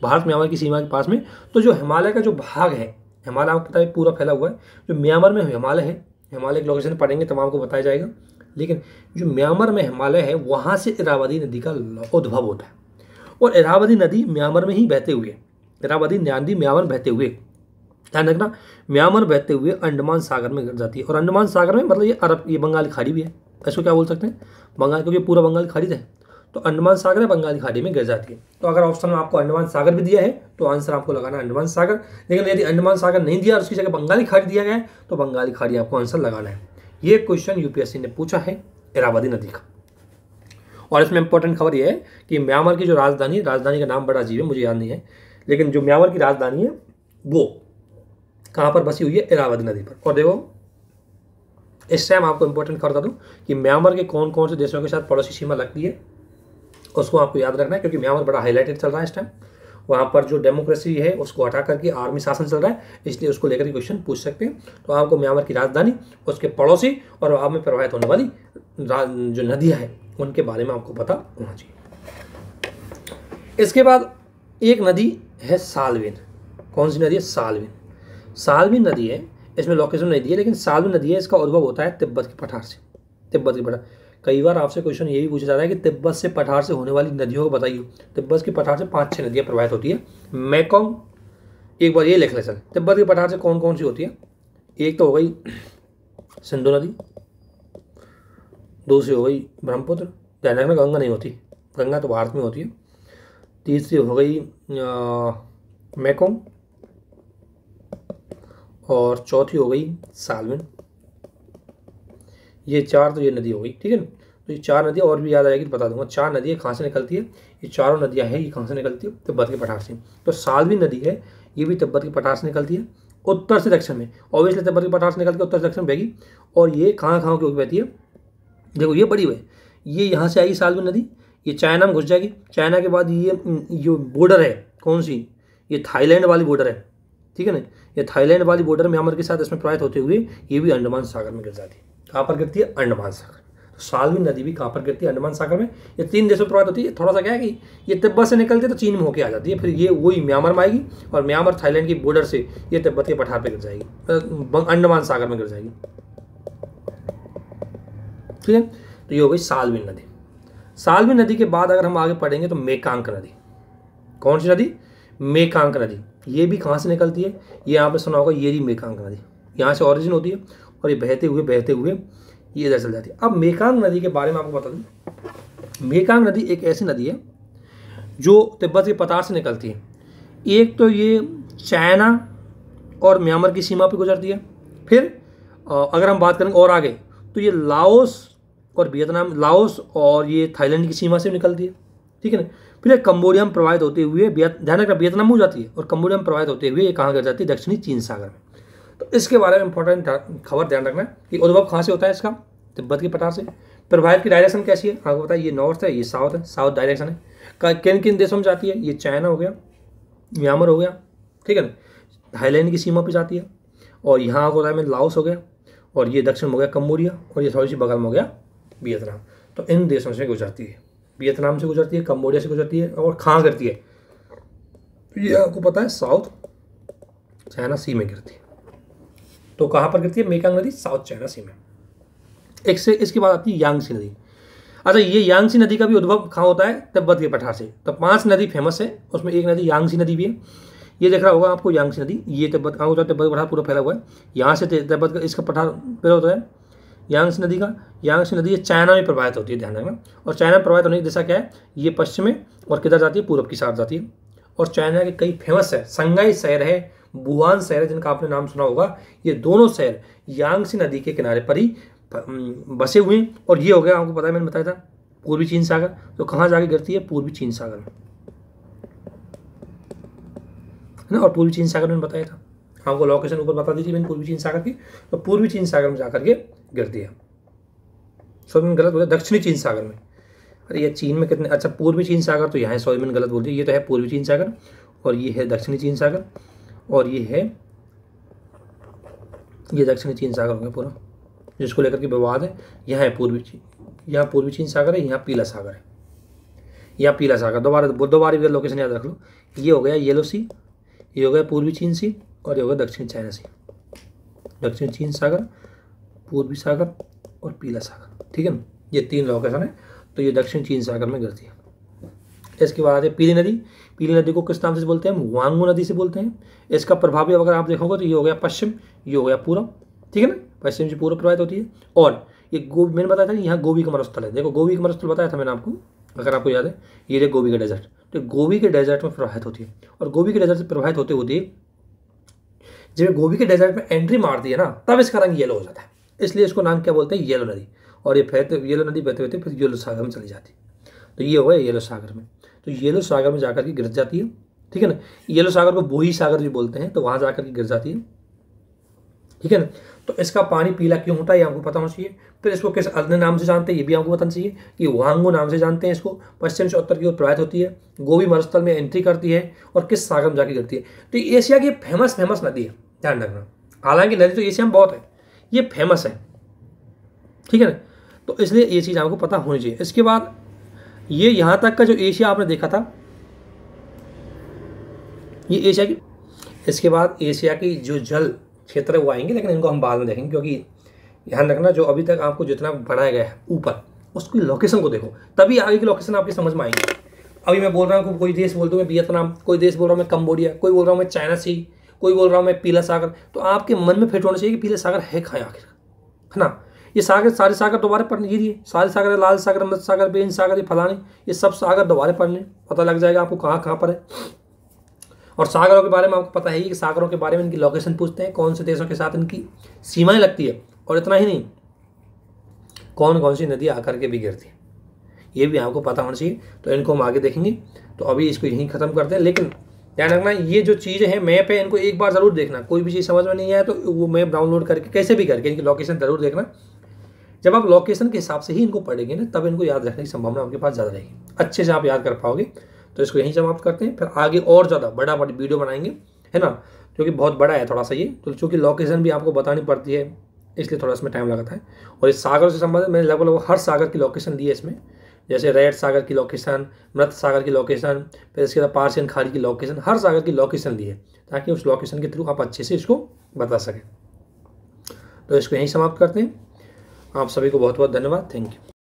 भारत म्यांमार की सीमा के पास में, तो जो हिमालय का जो भाग है, हिमालय आपको पता है पूरा फैला हुआ है, जो म्यांमार में हिमालय है, हिमालय की लोकेशन पढ़ेंगे तब आपको बताया जाएगा, लेकिन जो म्यांमार में हिमालय है वहाँ से इरावदी नदी का उद्भव होता है। और इरावदी नदी म्यांमार में ही बहते हुए, इरावदी नदी म्यांमार बहते हुए, ध्यान रखना, म्यांमार बहते हुए अंडमान सागर में गिर जाती है। और अंडमान सागर में मतलब ये अरब, ये बंगाल खाड़ी भी है, इसको क्या बोल सकते हैं, बंगाल, क्योंकि पूरा बंगाल खाड़ी है, तो अंडमान सागर है, बंगाल खाड़ी में गिर जाती है। तो अगर ऑप्शन में आपको अंडमान सागर भी दिया है तो आंसर आपको लगाना है अंडमान सागर। लेकिन यदि अंडमान सागर नहीं दिया और उसकी जगह बंगाली खाड़ी दिया गया है तो बंगाली खाड़ी आपको आंसर लगाना है। ये क्वेश्चन यूपीएससी ने पूछा है इरावदी नदी का। और इसमें इंपॉर्टेंट खबर यह है कि म्यांमार की जो राजधानी का नाम बड़ा अजीब है, मुझे याद नहीं है, लेकिन जो म्यांमार की राजधानी है वो कहाँ पर बसी हुई है, इरावदी नदी पर। और देखो इस टाइम आपको इंपॉर्टेंट खबर बता दूं कि म्यांमार के कौन कौन से देशों के साथ पड़ोसी सीमा लगती है, उसको आपको याद रखना है, क्योंकि म्यांमार बड़ा हाईलाइटेड चल रहा है इस टाइम। वहाँ पर जो डेमोक्रेसी है उसको हटा करके आर्मी शासन चल रहा है, इसलिए उसको लेकर क्वेश्चन पूछ सकते हैं। तो आपको म्यांमार की राजधानी, उसके पड़ोसी और वहाँ में प्रवाहित होने वाली जो नदियाँ हैं उनके बारे में आपको पता होना चाहिए। इसके बाद एक नदी है सालविन। कौन सी नदी है, सालविन। सालविन नदी है, इसमें लोकेशन नहीं दी है, लेकिन सालविन नदी है, इसका उद्भव होता है तिब्बत के पठार से। तिब्बत के पठार, कई बार आपसे क्वेश्चन ये भी पूछा जाता है कि तिब्बत से पठार से होने वाली नदियों को बताइए। तिब्बत के पठार से 5-6 नदियाँ प्रवाहित होती है। मेकोंग, एक बार ये लिख ले चल, तिब्बत के पठार से कौन कौन सी होती है। एक तो हो गई सिंधु नदी, दूसरी हो गई ब्रह्मपुत्र, ध्यान रखना गंगा नहीं होती, गंगा तो भारत में होती है। तीसरी हो गई मेकोंग, और चौथी हो गई सालविन। ये 4 तो ये नदी हो गई, ठीक है ना। तो ये 4 नदियाँ और भी याद आएगी तो बता दूंगा। 4 नदियाँ कहाँ से निकलती है, ये चारों नदियाँ हैं, ये कहाँ से निकलती है, तिब्बत के पठार से। तो सालविन नदी है, ये भी तिब्बत के पठार से निकलती है, उत्तर से दक्षिण में, ऑब्वियसली तिब्बत के पठार से निकल के उत्तर से दक्षिण में बहेगी। और ये कहाँ कहाँ की बहती है, देखो ये बड़ी है, ये यहाँ से आएगी सालविन नदी, ये चाइना में घुस जाएगी, चाइना के बाद ये जो बॉर्डर है कौन सी, ये थाईलैंड वाली बॉर्डर है, ठीक है ना, ये थाईलैंड वाली बॉर्डर म्यांमार के साथ इसमें प्रवाहित होते हुए ये भी अंडमान सागर में गिर जाती है। कहाँ पर गिरती है, अंडमान सागर। तो सालविन नदी भी कहाँ पर गिरती है, अंडमान सागर में। ये 3 देशों में प्रवाहित होती है। थोड़ा सा क्या है कि ये तिब्बत से निकलती है तो चीन में होकर आ जाती है, फिर ये वही म्यांमार में आएगी और म्यांमार थाईलैंड की बॉर्डर से ये तिब्बत के पठार पर गिर जाएगी, अंडमान सागर में गिर जाएगी, ठीक है। तो ये हो गई सालविन नदी। सालविन नदी के बाद अगर हम आगे पढ़ेंगे तो मेकांक नदी। कौन सी नदी, मेकांक नदी। ये भी कहाँ से निकलती है, ये यहाँ पे सुना होगा, ये भी मेकांक नदी, यहाँ से ऑरिजिन होती है और ये बहते हुए ये इधर चल जाती है। अब मेकांक नदी के बारे में आपको बता दूँ, मेकांक नदी एक ऐसी नदी है जो तिब्बत के पठार से निकलती है। एक तो ये चाइना और म्यांमार की सीमा पर गुजरती है, फिर अगर हम बात करें और आगे तो ये लाओस और वियतनाम, लाओस और ये थाईलैंड की सीमा से निकलती है, ठीक है ना। फिर कंबोडिया में प्रवाहित होते हुए, ध्यान रखना वियतनाम में जाती है और कंबोडिया में प्रवाहित होते हुए ये कहाँ गिर जाती है, दक्षिणी चीन सागर में। तो इसके बारे में इंपॉर्टेंट खबर ध्यान रखना कि उद्भव कहाँ से होता है इसका, तिब्बत के पठार से। प्रवाहित की डायरेक्शन कैसी है आपको बताइए, ये नॉर्थ है, ये साउथ है, साउथ डायरेक्शन है। किन किन देशों में जाती है, ये चाइना हो गया, म्यांमार हो गया, ठीक है ना, थाईलैंड की सीमा पर जाती है, और यहाँ होता है लाओस हो गया, और ये दक्षिण में हो गया कंबोडिया, और ये थोड़ी सी बगल में हो गया वियतनाम। तो इन देशों से गुजरती है, वियतनाम से गुजरती है, कंबोडिया से गुजरती है, और कहाँ गिरती है, ये आपको पता है साउथ चाइना सी में गिरती है। तो कहाँ पर गिरती है मेकांग नदी, साउथ चाइना सी में। एक से इसके बाद आती है यांगसी नदी। अच्छा, ये यांगसी नदी का भी उद्भव कहाँ होता है, तिब्बत के पठार से। तो 5 नदी फेमस है, उसमें एक नदी यांगसी नदी भी है। ये देख रहा होगा आपको यांगसी नदी, ये तिब्बत कहाँ होता है, तिब्बत का पठार पूरा फैला हुआ है, यहाँ से तिब्बत का इसका पठार पैदा होता है यांगसी नदी का। यांगसी नदी ये चाइना में प्रवाहित होती है, ध्यान रखना। और चाइना में प्रवाहित होने की दिशा क्या है, ये पश्चिम में, और किधर जाती है, पूर्व की साइड जाती है। और चाइना के कई फेमस है, संगाई शहर है, वुहान शहर है, जिनका आपने नाम सुना होगा। ये दोनों शहर यांगसी नदी के किनारे पर ही बसे हुए हैं। और ये हो गया, आपको पता है मैंने बताया था, पूर्वी चीन सागर। तो कहाँ जाके गिरती है, पूर्वी चीन सागर में। है ना। और पूर्वी चीन सागर में बताया था आपको, लोकेशन ऊपर बता दीजिए मैंने पूर्वी चीन सागर की, तो पूर्वी चीन सागर में जाकर के गिरती है। सॉरी मैंने गलत बोला, दक्षिणी चीन सागर में। अरे ये चीन में कितने, अच्छा पूर्वी चीन सागर तो यहाँ है, सॉरी मैंने गलत बोल दिया, ये तो है पूर्वी चीन सागर और ये है दक्षिणी चीन सागर और ये है, ये दक्षिणी चीन सागर हो गया पूरा, जिसको लेकर के विवाद है। यहाँ है पूर्वी चीन, यहाँ पूर्वी चीन सागर है, यहाँ पीला सागर है, यहाँ पीला सागर। दोबारा लोकेशन याद रख लो, ये हो गया येलो सी, ये हो गया पूर्वी चीन सी और ये हो गया दक्षिण चाइना सी। दक्षिण चीन सागर, पूर्वी सागर और पीला सागर, ठीक है ना, ये 3 लोकेशन है। तो ये दक्षिण चीन सागर में गिरती है। इसके बाद आते हैं पीली नदी। पीली नदी को किस नाम से बोलते हैं हम, वांगू नदी से बोलते हैं। इसका प्रभाव भी अगर आप देखोगे तो ये हो गया पश्चिम, ये हो गया पूरब, ठीक है ना, पश्चिम से पूर्व प्रवाहित होती है। और ये मैंने बताया था यहाँ गोबी का मरुस्थल है, देखो गोबी का मरुस्थल बताया था मैंने आपको, अगर आपको याद है, ये रे गोबी का डेजर्ट, तो गोबी के डेजर्ट में प्रवाहित होती है। और गोबी के डेजर्ट से प्रवाहित होते होते जब गोबी के डेजर्ट में एंट्री मारती है ना, तब इसका रंग येलो हो जाता है, इसलिए इसको नाम क्या बोलते हैं, येलो नदी। और ये येलो नदी बहते हुए फिर येलो सागर में चली जाती है। तो ये हो गया येलो सागर में, तो येलो सागर में जाकर के गिर जाती है, ठीक है ना। येलो सागर को बोई सागर भी बोलते हैं, तो वहां जाकर के गिर जाती है, ठीक है ना। तो इसका पानी पीला क्यों होता है ये आपको पता होना चाहिए। फिर इसको किस अन्य नाम से जानते हैं ये भी आपको बताना चाहिए, कि वांगू नाम से जानते हैं इसको। पश्चिम से उत्तर की ओर प्रवाहित होती है, गोबी मरुस्थल में एंट्री करती है और किस सागर में जाकर गिरती है। तो ये एशिया की फेमस नदी है, ध्यान रखना। हालांकि नदी तो एशिया में बहुत है, ये फेमस है, ठीक है ना। तो इसलिए ये चीज़ आपको पता होनी चाहिए। इसके बाद ये यहाँ तक का जो एशिया आपने देखा था, ये एशिया की, इसके बाद एशिया की जो जल क्षेत्र है वो आएंगे, लेकिन इनको हम बाद में देखेंगे, क्योंकि ध्यान रखना जो अभी तक आपको जितना बनाया गया है ऊपर, उसकी लोकेशन को देखो, तभी आगे की लोकेशन आपकी समझ में आएंगी। अभी मैं बोल रहा हूँ कोई देश बोल दूँ मैं वियतनाम, कोई देश बोल रहा हूँ मैं कंबोडिया, कोई बोल रहा हूँ मैं चाइना सी, कोई बोल रहा हूँ मैं पीला सागर, तो आपके मन में फिट होना चाहिए कि पीला सागर है कहाँ आखिर, है ना। ये सागर, सारे सागर दोबारा पढ़ने, ये सारे सागर, लाल सागर, अमृत सागर, बेन सागर, ये फलाने, ये सब सागर दोबारा पढ़ने, पता लग जाएगा आपको कहाँ कहाँ पर है। और सागरों के बारे में आपको पता है कि सागरों के बारे में इनकी लोकेशन पूछते हैं, कौन से देशों के साथ इनकी सीमाएं लगती है, और इतना ही नहीं कौन कौन सी नदी आकर के भी गिरती है, ये भी आपको पता होना चाहिए। तो इनको हम आगे देखेंगे। तो अभी इसको यहीं खत्म करते हैं, लेकिन ध्यान रखना ये जो चीज़ें हैं मैप है, इनको एक बार जरूर देखना। कोई भी चीज़ समझ में नहीं आया तो वो मैप डाउनलोड करके कैसे भी करके इनकी लोकेशन जरूर देखना। जब आप लोकेशन के हिसाब से ही इनको पढ़ेंगे ना, तब इनको याद रखने की संभावना आपके पास ज़्यादा रहेगी, अच्छे से आप याद कर पाओगे। तो इसको यहीं समाप्त करते हैं, फिर आगे और ज़्यादा बड़ा वीडियो बनाएंगे, है ना, क्योंकि बहुत बड़ा है थोड़ा सा ये, तो चूँकि लोकेशन भी आपको बतानी पड़ती है, इसलिए थोड़ा इसमें टाइम लगता है। और इस सागर से संबंधित मैंने लगभग हर सागर की लोकेशन दी है इसमें, जैसे रेड सागर की लोकेशन, मृत सागर की लोकेशन, फिर इसके बाद पार्शियन खाड़ी की लोकेशन, हर सागर की लोकेशन दी है, ताकि उस लोकेशन के थ्रू आप अच्छे से इसको बता सकें। तो इसको यहीं समाप्त करते हैं। आप सभी को बहुत बहुत धन्यवाद, थैंक यू।